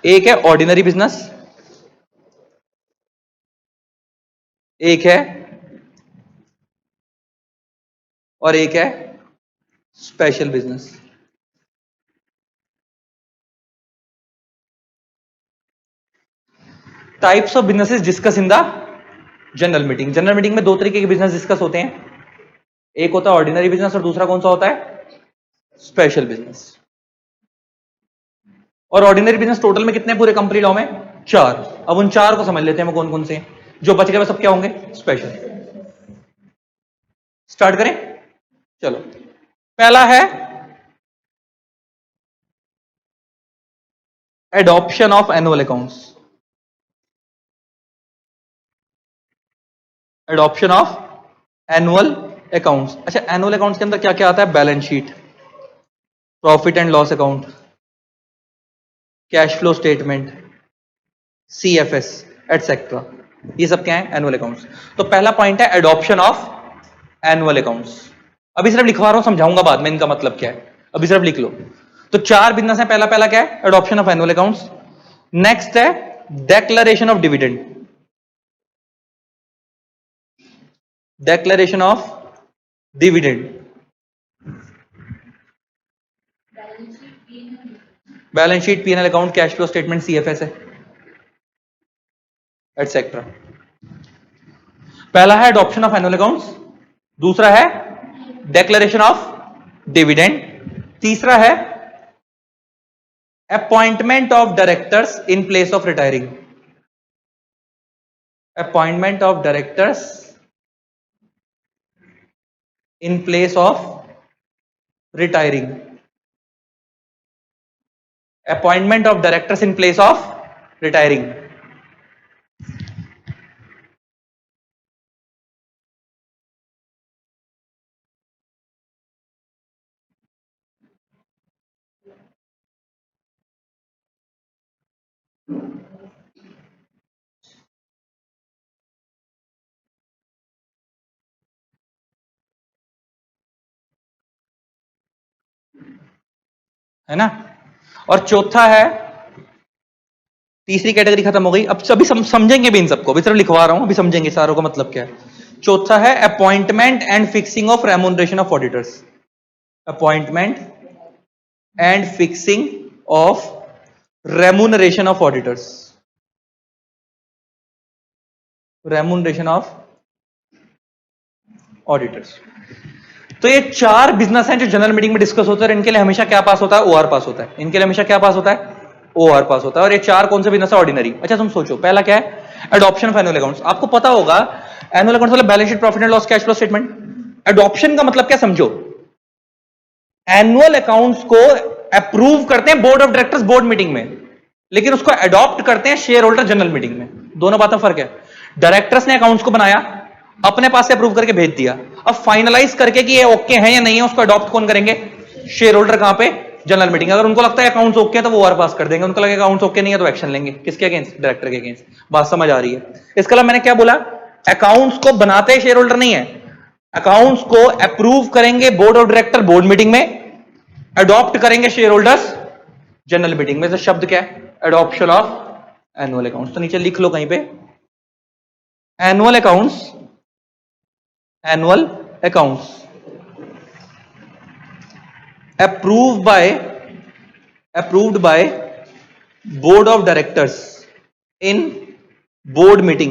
A: एक है ऑर्डिनरी बिजनेस, एक है, और एक है special business. Types of businesses discuss in the general meeting. General meeting में दो तरीके के बिजनेस डिस्कस होते हैं, एक होता है ऑर्डिनरी बिजनेस और दूसरा कौन सा होता है? Special business. और ऑर्डिनरी बिजनेस टोटल में कितने पूरे कंपनी लॉ में? चार। अब उन चार को समझ लेते हैं वो कौन कौन से हैं, जो बच गए वो सब क्या होंगे? स्पेशल। स्टार्ट करें? चलो, पहला है adoption of annual accounts. Adoption of annual accounts. अच्छा, एनुअल अकाउंट्स के अंदर क्या क्या आता है? Balance sheet, profit and loss account, cash flow statement, CFS etcetera. ये सब क्या है? Annual accounts. तो पहला पॉइंट है एडॉप्शन ऑफ एनुअल अकाउंट्स। अभी सिर्फ लिखवा रहा हूं, समझाऊंगा बाद में इनका मतलब क्या है, अभी सिर्फ लिख लो। तो चार बिजनेस है, पहला पहला क्या है? Adoption of annual accounts. Next है declaration of dividend. Declaration of dividend, balance sheet, PNL account, cash flow statement, CFS है एटसेट्रा। पहला है एडॉप्शन ऑफ एनुअल अकाउंट्स, दूसरा है डेक्लरेशन ऑफ डिविडेंड, तीसरा है appointment of directors in place of retiring. Appointment of directors in place of retiring. Appointment of directors in place of retiring. है ना। और चौथा है, तीसरी कैटेगरी खत्म हो गई, अब सभी समझेंगे भी इन सबको, अभी सिर्फ लिखवा रहा हूं, अभी समझेंगे सारों का मतलब क्या है। चौथा है appointment and fixing of remuneration of auditors. Appointment and fixing of remuneration of auditors. Remuneration of auditors. तो ये चार बिजनेस हैं जो जनरल मीटिंग में डिस्कस होते हैं, इनके लिए हमेशा क्या पास होता है, ओआर पास होता है। इनके लिए हमेशा क्या पास होता है, ओआर पास होता है। और ये चार कौन से बिजनेस है, ऑर्डिनरी। अच्छा तुम सोचो, पहला क्या है, एडॉप्शन ऑफ एनुअल अकाउंट्स। आपको पता होगा एनुअल अकाउंट्स मतलब balance sheet, profit and loss, cash flow statement. Adoption का मतलब क्या समझो, एनुअल अकाउंट्स को अप्रूव करते हैं board of directors board meeting में, लेकिन उसको अडॉप्ट करते हैं शेयर होल्डर जनरल मीटिंग में। दोनों बातों में फर्क है। डायरेक्टर्स ने अकाउंट्स को बनाया, अपने पास से अप्रूव करके भेज दिया, अब फाइनलाइज करके कि ये ओके है या नहीं है, उसको अडॉप्ट कौन करेंगे, शेयर होल्डर। कहां पे, जनरल मीटिंग। अगर उनको लगता है अकाउंट्स ओके है तो वो और पास कर देंगे, उनको लगेगा अकाउंट्स ओके नहीं है तो एक्शन लेंगे। किसके अगेंस्ट, डायरेक्टर के अगेंस्ट। बात समझ आ रही है। इसके अलावा मैंने क्या बोला, अकाउंट्स को बनाते शेयर होल्डर नहीं है, अकाउंट्स को अप्रूव करेंगे board of director board meeting में, अडॉप्ट करेंगे शेयर होल्डर्स जनरल मीटिंग में। से शब्द क्या है, एडॉप्शन ऑफ एनुअल अकाउंट्स। तो नीचे लिख लो कहीं पे, annual accounts, annual accounts approved by board of directors in board meeting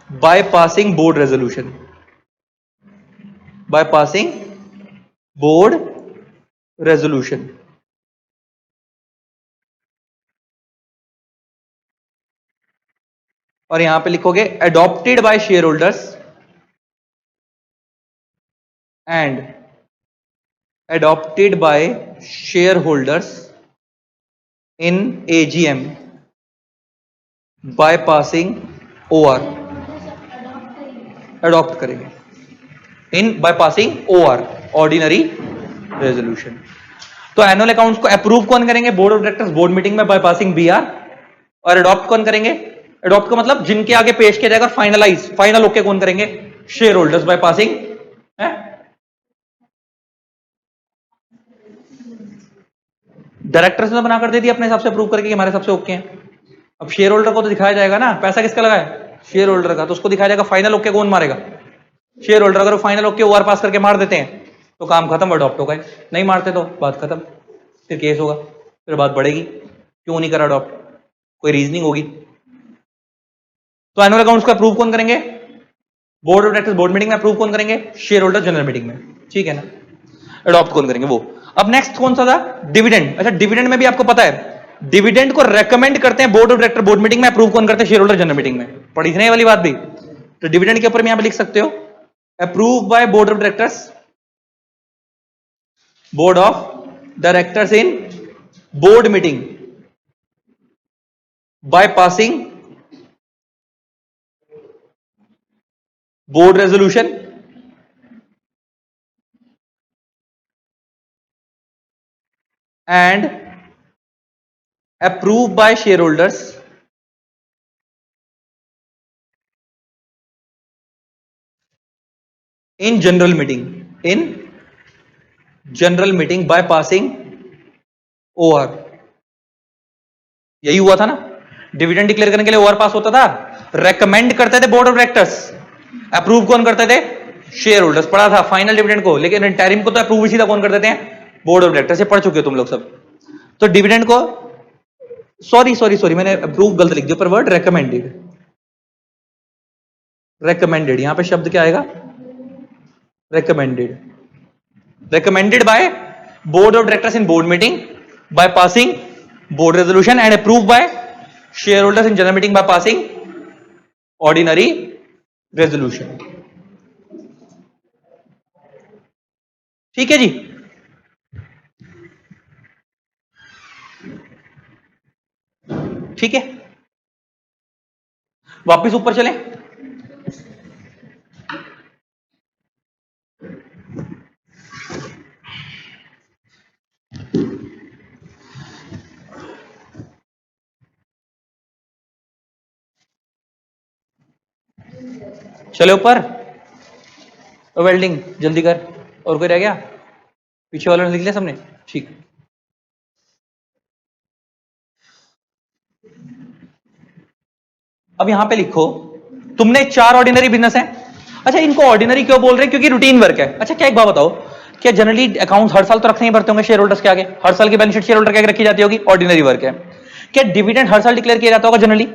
A: by passing board resolution, by passing board resolution। और यहां पे लिखोगे adopted by shareholders and adopted by shareholders in AGM by passing OR। Adopt करेंगे इन by passing OR, ordinary resolution. तो annual accounts को approve कौन करेंगे, board of directors board meeting में बाय पासिंग BR। और अडॉप्ट कौन करेंगे, अडॉप्ट का मतलब जिनके आगे पेश किया जाएगा, फाइनलाइज, फाइनल ओके कौन करेंगे, शेयर होल्डर्स बाय पासिंग है। डायरेक्टर्स ने बनाकर दे दिया अपने हिसाब से अप्रूव करके, हमारे हिसाब से ओके हैं। अब शेयर होल्डर को तो दिखाया जाएगा ना, पैसा किसका लगा है, शेयर होल्डर का, तो उसको दिखाया जाएगा फाइनल ओके कौन मारेगा, शेयर होल्डर। अगर फाइनल ओके ओआर पास करके मार देते हैं तो काम खत्म, अडॉप्ट होगा। नहीं मारते तो बात खत्म, फिर केस होगा, फिर बात बढ़ेगी, क्यों नहीं करा अडॉप्ट, कोई रीजनिंग होगी। तो एनुअल अकाउंट्स को अप्रूव कौन करेंगे, board of directors board meeting में अप्रूव कौन करेंगे, शेयर होल्डर जनरल मीटिंग में, ठीक है ना। अडॉप्ट कौन करेंगे वो। अब नेक्स्ट कौन सा था, डिविडेंड। अच्छा डिविडेंड में भी आपको पता है, डिविडेंड को रेकमेंड करते हैं board of director board meeting में, अप्रूव कौन करते हैं, शेयर होल्डर जनरल मीटिंग में। पढ़ी थी ना ये वाली बात भी। तो डिविडेंड के ऊपर में यहां पे लिख सकते हो, approve by board of directors, board of directors in board meeting by passing board resolution and approved by shareholders in general meeting by passing OR। यही हुआ था ना, डिविडेंड डिक्लेयर करने के लिए OR पास होता था, रेकमेंड करते थे बोर्ड ऑफ डायरेक्टर्स, अप्रूव कौन करते थे, शेयर होल्डर्स। पढ़ा था फाइनल डिविडेंड को, लेकिन इंटरिम को तो अप्रूव ही सीधा कौन कर देते हैं, बोर्ड ऑफ डायरेक्टर्स। से पढ़ चुके हो तुम लोग सब। तो डिविडेंड को, सॉरी मैंने अप्रूव गलत लिख दिया, पर वर्ड रेकमेंडेड, रेकमेंडेड यहां पे शब्द क्या आएगा, recommended by board of directors in board meeting by passing board resolution and approved by shareholders in general meeting by passing ordinary resolution। ठीक है जी। ठीक है, वापिस ऊपर चलें। चले ऊपर, वेल्डिंग जल्दी कर। और कोई रह गया? पीछे वालों ने लिख लिया सबने? ठीक। अब यहां पे लिखो, तुमने 4 ऑर्डिनरी बिजनेस है। अच्छा, इनको ऑर्डिनरी क्यों बोल रहे हैं? क्योंकि रूटीन वर्क है। अच्छा, क्या एक बात बताओ, क्या जनरली अकाउंट्स हर साल तो रखने ही पड़ते होंगे शेयर होल्डर्स के आगे? हर साल की बैलेंस शीट शेयर होल्डर के आगे रखी जाती होगी, ऑर्डिनरी वर्क है। क्या डिविडेंड हर साल डिक्लेयर किया जाता होगा जनरली?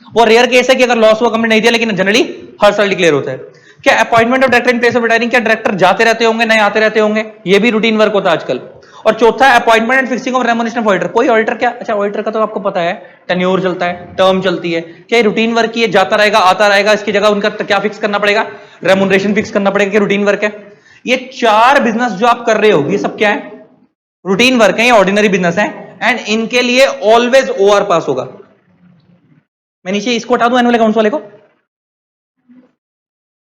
A: वो रेयर केस है कि अगर लॉस हुआ कंपनी नहीं दिया, लेकिन जनरली हर साल डिक्लेयर होता है। क्या appointment of director in place of retiring, क्या डायरेक्टर जाते रहते होंगे, नहीं आते रहते होंगे? ये भी रूटीन वर्क होता है आजकल। और चौथा है appointment and fixing of remuneration of auditor. कोई ऑडिटर क्या, अच्छा ऑडिटर का तो आपको पता है टेन्योर चलता है, टर्म चलती है। क्या ये रूटीन वर्क ही है, जाता रहेगा आता रहेगा, इसकी जगह उनका क्या फिक्स करना पड़ेगा? रेम्युनरेशन फिक्स करना पड़ेगा। कि रूटीन वर्क है? ये 4 बिजनेस जो आप कर रहे हो, ये सब क्या है? रूटीन वर्क है, ये ऑर्डिनरी बिजनेस है। एंड इनके लिए ऑलवेज ओआर पास होगा। मैं नीचे इसको हटा दूं, एनुअल अकाउंट्स वाले को,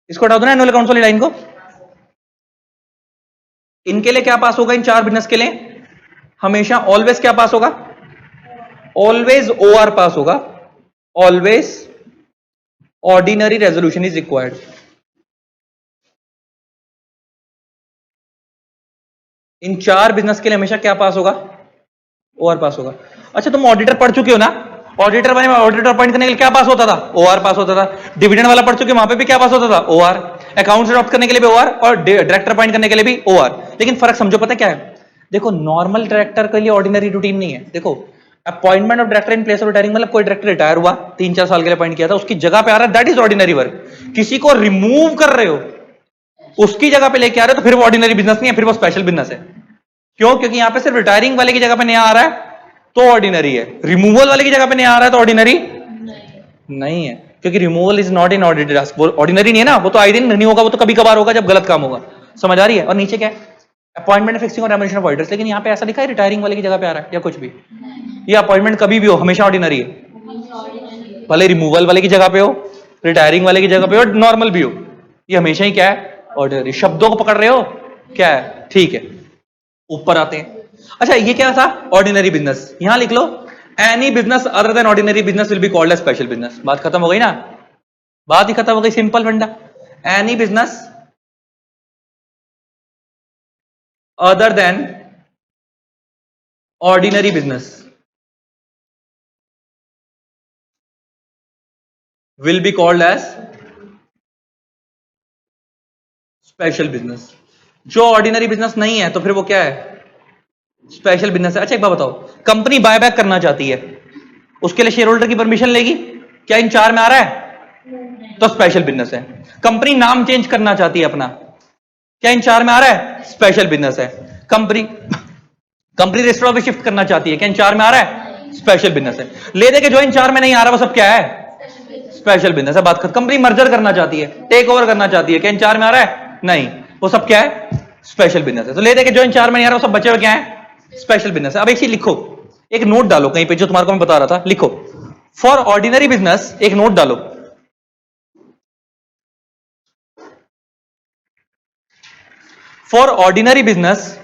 A: इसको हटा दूं ना, एनुअल अकाउंट्स वाली लाइन को। इनके लिए क्या पास होगा? इन 4 बिजनेस के लिए हमेशा ऑलवेज क्या पास होगा? ऑलवेज ओआर पास होगा। Always ordinary resolution is required. In 4 business के लिए हमेशा क्या पास होगा? ओआर पास होगा। अच्छा, तुम ऑडिटर पढ़ चुके हो ना? ऑडिटर बने, ऑडिटर अपॉइंट करने के लिए क्या पास होता था? ओआर पास होता था। डिविडेंड वाला पढ़ चुके, वहां पे भी क्या पास होता था? ओआर। अकाउंट्स अडॉप्ट करने के लिए भी ओआर, और डायरेक्टर अपॉइंट करने के लिए भी ओआर। लेकिन फर्क समझो, पता क्या है? देखो, नॉर्मल डायरेक्टर के लिए ऑर्डिनरी रूटीन नहीं है। देखो, appointment of director in place of retiring, मतलब कोई डायरेक्टर रिटायर हुआ, 3-4 साल के लिए अपॉइंट किया था, उसकी जगह पे आ रहा है, दैट इज ऑर्डिनरी वर्क। किसी को रिमूव कर रहे हो, उसकी जगह पे लेके आ रहे हो, तो फिर वो ऑर्डिनरी बिजनेस नहीं है, फिर वो स्पेशल बिजनेस है। क्यों? क्योंकि यहां पे सिर्फ रिटायरिंग वाले की जगह पे नया आ रहा है तो ऑर्डिनरी है, रिमूवल वाले की जगह पे नया आ रहा है तो ऑर्डिनरी नहीं है। क्योंकि removal is not in ordinary task, वो ऑर्डिनरी नहीं है ना, वो तो आए दिन नहीं होगा, वो तो कभी कभार होगा जब गलत काम होगा। समझ आ रही है? और नीचे क्या है? अपॉइंटमेंट फिक्सिंग और रेम्युनरेशन ऑफ ऑडिटर्स। लेकिन यहाँ पे ऐसा लिखा है रिटायरिंग वाले की जगह पे आ रहा है या कुछ भी? ये अपॉइंटमेंट कभी भी हो, हमेशा ऑर्डिनरी है। भले रिमूवल वाले की जगह पे हो, रिटायरिंग वाले की जगह पे हो, नॉर्मल भी हो, ये हमेशा ही क्या है? ऑर्डिनरी। शब्दों को पकड़ रहे हो क्या है? ठीक है, ऊपर आते हैं। अच्छा, ये क्या था? Ordinary business. यहां लिख लो, any business other than ordinary business will be called as special business. बात खत्म हो गई ना? बात ही खत्म हो गई, सिंपल फंडा। Any business other than ordinary business will be called as special business. जो ऑर्डिनरी बिजनेस नहीं है तो फिर वो क्या है? स्पेशल बिजनेस है। अच्छा, एक बात बताओ, कंपनी बायबैक करना चाहती है, उसके लिए शेयर होल्डर की परमिशन लेगी? क्या इन 4 में आ रहा है? तो स्पेशल बिजनेस है। कंपनी नाम चेंज करना चाहती है अपना, क्या इन 4 में आ रहा है? स्पेशल बिजनेस है। कंपनी रजिस्टर ऑफिस शिफ्ट करना चाहती है, क्या इन 4 में आ रहा है? स्पेशल बिजनेस है। ले दे के जो इन 4 में नहीं आ रहा वो सब क्या है? स्पेशल बिजनेस है। बात खत्म। कंपनी मर्जर करना चाहती है, टेक ओवर करना चाहती है, क्या इन 4 में आ रहा है? नहीं, वो सब क्या है? स्पेशल बिजनेस है। तो ले दे के जो इन 4 में नहीं आ रहा वो सब बचे हुए क्या है? स्पेशल बिजनेस है। अब एक चीज लिखो, एक नोट डालो कहीं पे, जो तुम्हारे को मैं बता रहा था, लिखो फॉर ऑर्डिनरी बिजनेस, एक नोट डालो, for ordinary business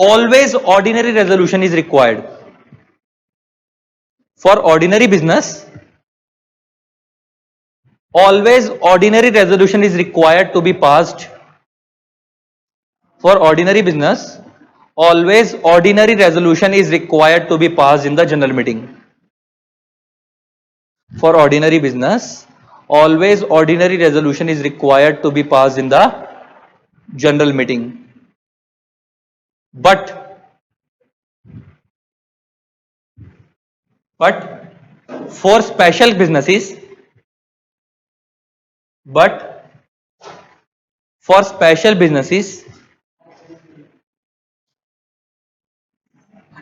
A: always ordinary resolution is required. For ordinary business always ordinary resolution is required to be passed. For ordinary business always ordinary resolution is required to be passed in the general meeting. For ordinary business always ordinary resolution is required to be passed in the general meeting. But for special businesses,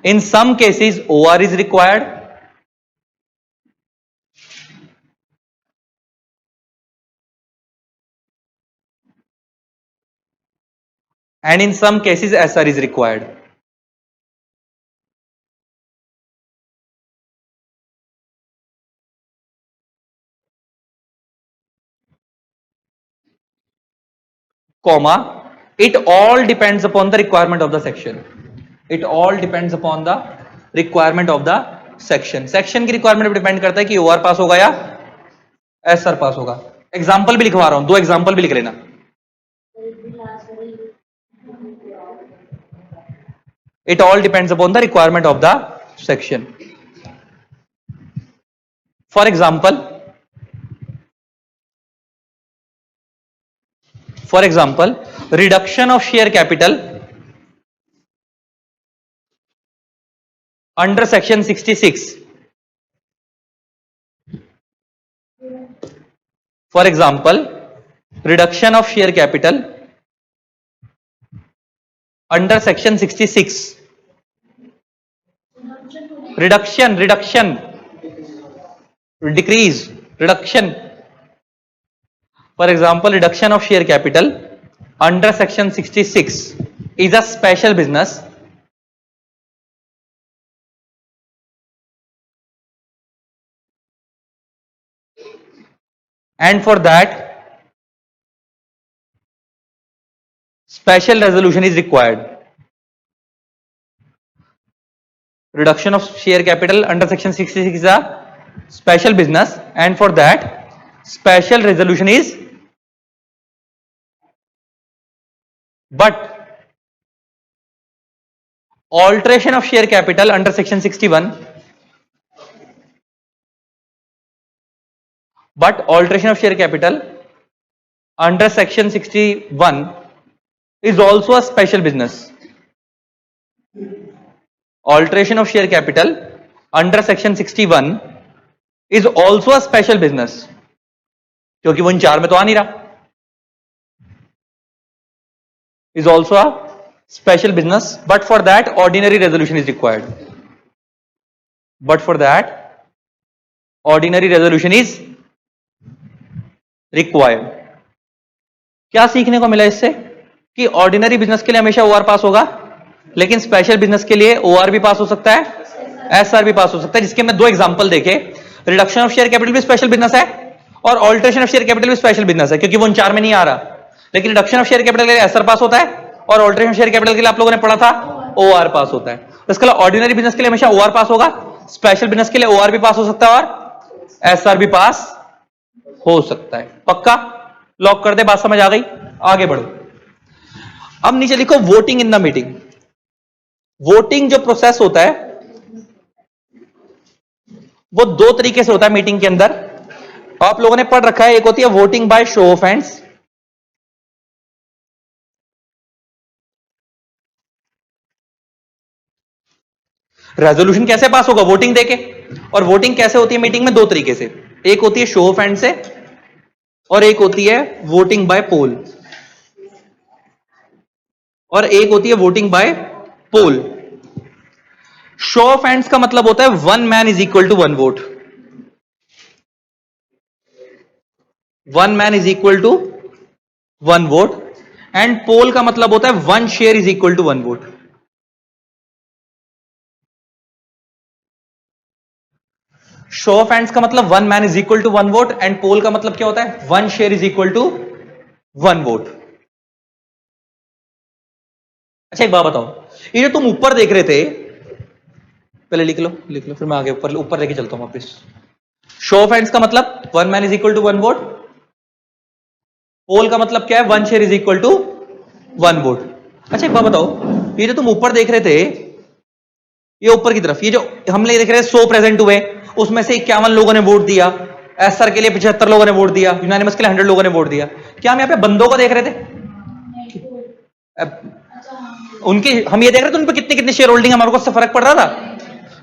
A: in some cases OR is required, and in some cases SR is required. Comma, it all depends upon the requirement of the section. It all depends upon the requirement of the section. Section की requirement पे depend करता है कि OR पास होगा या SR पास होगा। Example भी लिखवा रहा हूं, 2 एग्जाम्पल भी लिख लेना। It all depends upon the requirement of the section. For example, reduction of share capital under section 66। For example, reduction of share capital under section 66. Reduction, decrease, reduction. For example, reduction of share capital under section 66 is a special business and for that special resolution is required. Reduction of share capital under section 66 is a special business and for that special resolution is, but alteration of share capital under section 61, but alteration of share capital under section 61 is also a special business. Alteration of share capital under section 61 is also a special business, क्योंकि वो इन 4 में तो आ नहीं रहा। is also a special business, but for that ordinary resolution is required. But for that ordinary resolution is required. क्या सीखने को मिला इससे कि ऑर्डिनरी बिजनेस के लिए हमेशा ओआर पास होगा, लेकिन स्पेशल बिजनेस के लिए ओआर भी पास हो सकता है, एसआर भी पास हो सकता है, जिसके मैं 2 एग्जांपल देखे। रिडक्शन ऑफ शेयर कैपिटल भी स्पेशल बिजनेस है और ऑल्टरेशन ऑफ शेयर कैपिटल भी स्पेशल बिजनेस है, क्योंकि वो इन 4 में नहीं आ रहा। लेकिन रिडक्शन ऑफ शेयर कैपिटल के लिए एसआर पास होता है और ऑल्टरेशन ऑफ शेयर कैपिटल के लिए आप लोगों ने पढ़ा था ओआर पास होता है। तो इसके लिए ऑर्डिनरी बिजनेस के लिए हमेशा ओआर पास होगा, स्पेशल बिजनेस के लिए ओआर भी पास हो सकता है और एसआर भी पास हो सकता है। पक्का? लॉक कर दे, बात समझ आ गई? आगे बढ़ो। अब नीचे लिखो voting in the meeting. Voting जो प्रोसेस होता है वो 2 तरीके से होता है मीटिंग के अंदर। आप लोगों ने पढ़ रखा है, एक होती है voting by show of hands, resolution कैसे पास होगा? वोटिंग देके। और वोटिंग कैसे होती है मीटिंग में? 2 तरीके से, एक होती है शो ऑफ हैंड से और एक होती है वोटिंग बाय पोल, और एक होती है voting by poll. Show of hands का मतलब होता है 1 man is equal to 1 vote, 1 man is equal to 1 vote. And poll का मतलब होता है 1 share is equal to 1 vote. Show of hands का मतलब 1 man is equal to 1 vote and poll का मतलब क्या होता है? 1 share is equal to 1 vote. अच्छा एक बात बताओ, ये जो तुम ऊपर देख रहे थे, पहले लिख लो फिर मैं आगे ऊपर लेके चलता हूं वापस। शो ऑफ हैंड्स का मतलब 1 man is equal to 1 vote, poll का मतलब क्या है? 1 share is equal to 1 vote. अच्छा एक बात बताओ, ये जो तुम ऊपर देख रहे थे, ये ऊपर की तरफ ये जो हम देख रहे हैं 100 प्रेजेंट हुए, उसमें से 51 लोगों ने वोट दिया, एसआर के लिए 75 लोगों ने वोट दिया, यूनानिमस के लिए 100 लोगों ने वोट दिया। क्या हम यहाँ पे बंदों को देख रहे थे? उनके हम ये देख रहे थे उन पे कितनी कितनी शेयर होल्डिंग, हमारे को उससे फर्क पड़ रहा था?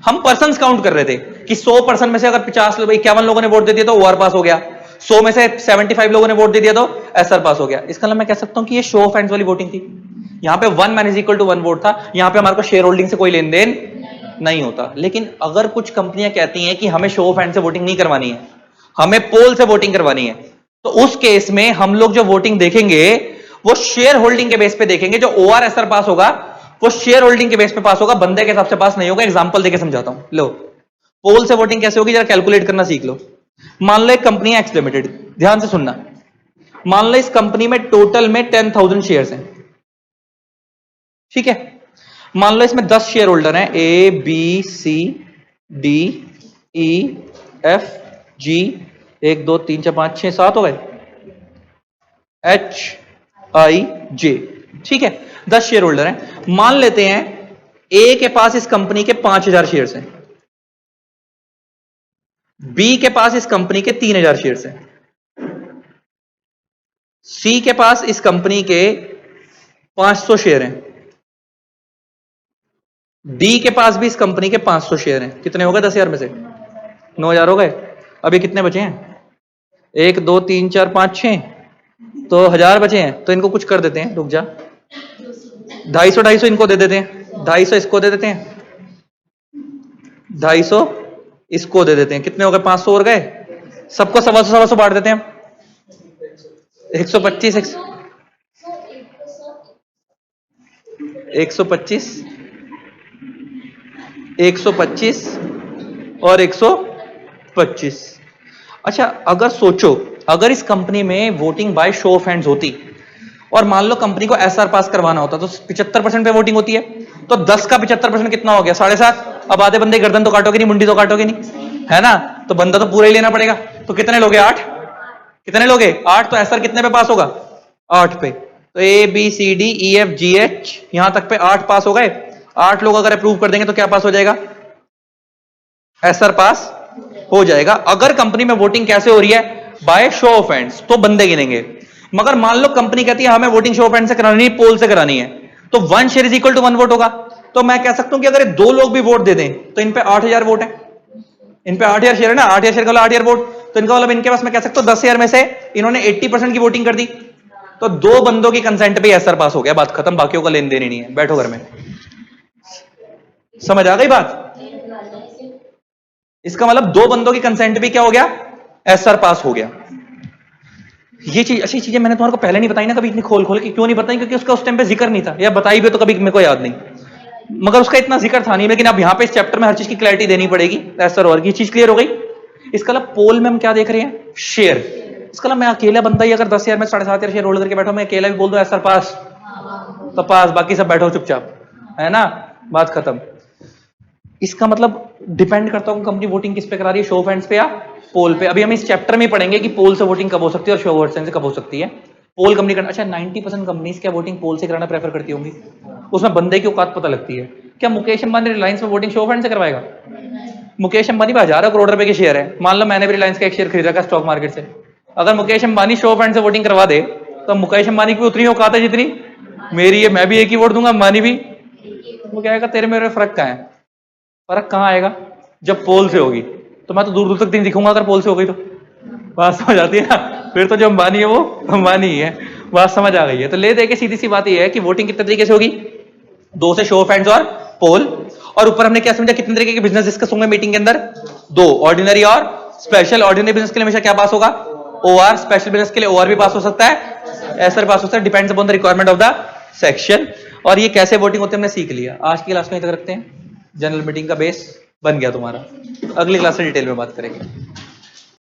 A: हम पर्संस काउंट कर रहे थे कि 100% में से अगर 51 लोगों ने वोट दे दिया तो ओआर पास हो गया, 100 में से 75 लोगों ने वोट दे दिया तो एसआर पास हो गया। इसका मतलब मैं कह सकता हूं कि ये शो ऑफ हैंड्स वाली वोटिंग थी। यहां पे 1 man is equal to 1 vote था, यहां पे हमारे को शेयर होल्डिंग से कोई लेन देन नहीं होता। लेकिन अगर कुछ कंपनियां कहती हैं कि हमें शो ऑफ हैंड से वोटिंग नहीं करवानी है, हमें पोल से वोटिंग करवानी है, तो उस केस में हम लोग जो वोटिंग देखेंगे वो शेयर होल्डिंग के बेस पे देखेंगे। जो ओआर एसआर पास होगा वो शेयर होल्डिंग के बेस पे पास होगा, बंदे के हिसाब से पास नहीं होगा। एग्जांपल देके समझाता हूं। लो, पोल से वोटिंग कैसे होगी जरा कैलकुलेट करना सीख लो। मान लो एक कंपनी है एक्स लिमिटेड, ध्यान से सुनना। मान लो इस कंपनी में टोटल में 10,000 शेयर्स हैं, ठीक है। मान लो इसमें 10 शेयर होल्डर हैं, A B C D E F G 1 2 3 4 5 6 7 हो गए, HIJ, ठीक है। 10 शेयर होल्डर हैं। मान लेते हैं ए के पास इस कंपनी के 5000 शेयर्स हैं, बी के पास इस कंपनी के 3000 शेयर्स हैं, सी के पास इस कंपनी के 500 शेयर हैं, डी के पास भी इस कंपनी के 500 शेयर हैं। कितने हो गए 10,000 में से? 9,000 हो गए। अभी कितने बचे हैं? 1 2 3 4 5 6, तो 1000 बचे हैं। तो इनको कुछ कर देते हैं, रुक जा, 250 इनको दे देते हैं, 250 इसको दे देते हैं, 250 इसको दे देते हैं। कितने हो गए? 500 और गए। सबको 125 बांट देते हैं। 125 125 और 125। अच्छा, अगर सोचो, अगर इस कंपनी में voting by show of hands होती और मान लो कंपनी को एसआर पास करवाना होता तो 75% पे वोटिंग होती है, तो 10 का 75% कितना हो गया? 7.5। अब आधे बंदे गर्दन तो काटोगे नहीं, मुंडी तो काटोगे नहीं, है ना? तो बंदा तो पूरा ही लेना पड़ेगा। तो कितने लोगे? 8। कितने लोगे? 8। तो एसआर कितने पे पास होगा? 8 पे। तो A B C D E F G H यहां तक पे 8 पास हो गए। 8 लोग अगर अप्रूव कर देंगे तो क्या पास हो जाएगा? एसआर पास हो जाएगा। अगर कंपनी में वोटिंग कैसे हो रही है? बाय शो ऑफ हैंड्स, तो बंदे गिनेंगे। मगर मान लो कंपनी कहती है हमें वोटिंग शो ऑफ हैंड से करानी है, पोल से करानी है, तो 1 share is equal to 1 vote होगा। तो मैं कह सकता हूं कि अगर 2 लोग भी वोट दे दें तो इन पे 8000 वोट है, इन पे 8000 शेयर है ना, 8000 शेयर का 8000 वोट। तो इनका मतलब इनके पास मैं कह सकता हूं 10,000 में से इन्होंने 80% की वोटिंग कर दी, तो 2 बंदों की कंसेंट पे एसआर पास हो गया, बात खत्म, बाकियों का लेन देन ही नहीं है, बैठो घर में। समझ आ गई बात? इसका मतलब 2 बंदों की कंसेंट भी क्या हो गया? एसआर पास हो गया। ये चीज, अच्छी चीजें मैंने तुम्हारे को पहले नहीं बताई ना कभी, इतनी खोल खोल के। क्यों नहीं बताई? क्योंकि उसका उस टाइम पे जिक्र नहीं था, या बताई भी तो कभी मेरे को याद नहीं, मगर उसका इतना जिक्र था नहीं। लेकिन अब यहां पे इस चैप्टर में हर चीज की क्लैरिटी देनी पड़ेगी। एसआर और की चीज क्लियर हो गई। इसका मतलब पोल में हम क्या देख रहे हैं? शेयर। इसका मतलब मैं अकेला बंदा ही अगर 10,000 में 7,500 शेयर होल्ड करके बैठा, मैं अकेला भी बोल दूं एसआर पास, तो पास, बाकी सब बैठो चुपचाप, है ना, बात खत्म। इसका मतलब डिपेंड करता हूं कंपनी वोटिंग किस पे करा रही है, शो ऑफ हैंड्स पे या पोल पे। अभी हम इस चैप्टर में पढ़ेंगे कि पोल से वोटिंग कब हो सकती है और शो ऑफ हैंड्स से कब हो सकती है। पोल कंपनी करना, अच्छा 90% कंपनीज क्या वोटिंग पोल से कराना प्रेफर करती होंगी? उसमें बंदे की औकात पता लगती है। क्या मुकेश अंबानी रिलायंस में वोटिंग शो ऑफ हैंड से करवाएगा? मुकेश अंबानी 1000 करोड़ रुपए के शेयर है, मान लो मैंने भी रिलायंस का एक शेयर खरीद रखा स्टॉक मार्केट से। अगर Mukesh Ambani show off hand से वोटिंग करवा दे तो मुकेश अंबानी की उतनी औकात है जितनी मेरी है, मैं भी एक ही वोट दूंगा, अंबानी भी। वो क्या आएगा? तेरे मेरे फर्क कहां है? फर्क कहां आएगा? जब पोल से होगी। तो मैं तो दूर दूर तक दिन दिखूंगा अगर पोल से हो गई तो। बात समझ आती है ना? फिर तो जो अंबानी है वो अंबानी ही है। बात समझ आ गई है? तो ले दे के सीधी सी बात यह है कि वोटिंग कितने तरीके से होगी? 2 से शो ऑफ हैंड्स और पोल। और ऊपर हमने क्या समझा? कितने तरीके के बिजनेस डिस्कस होंगे मीटिंग के अंदर? 2, ऑर्डिनरी और स्पेशल। ऑर्डिनरी बिजनेस के लिए हमेशा क्या पास होगा? ओआर। स्पेशल बिजनेस के लिए ओआर भी पास हो सकता है, एसआर पास हो सकता है, depends upon the requirement of the section. और ये कैसे वोटिंग होती है हमने सीख लिया। आज की क्लास में यहीं तक रखते हैं। जनरल मीटिंग का बेस बन गया तुम्हारा। अगली क्लास से डिटेल में बात करेंगे।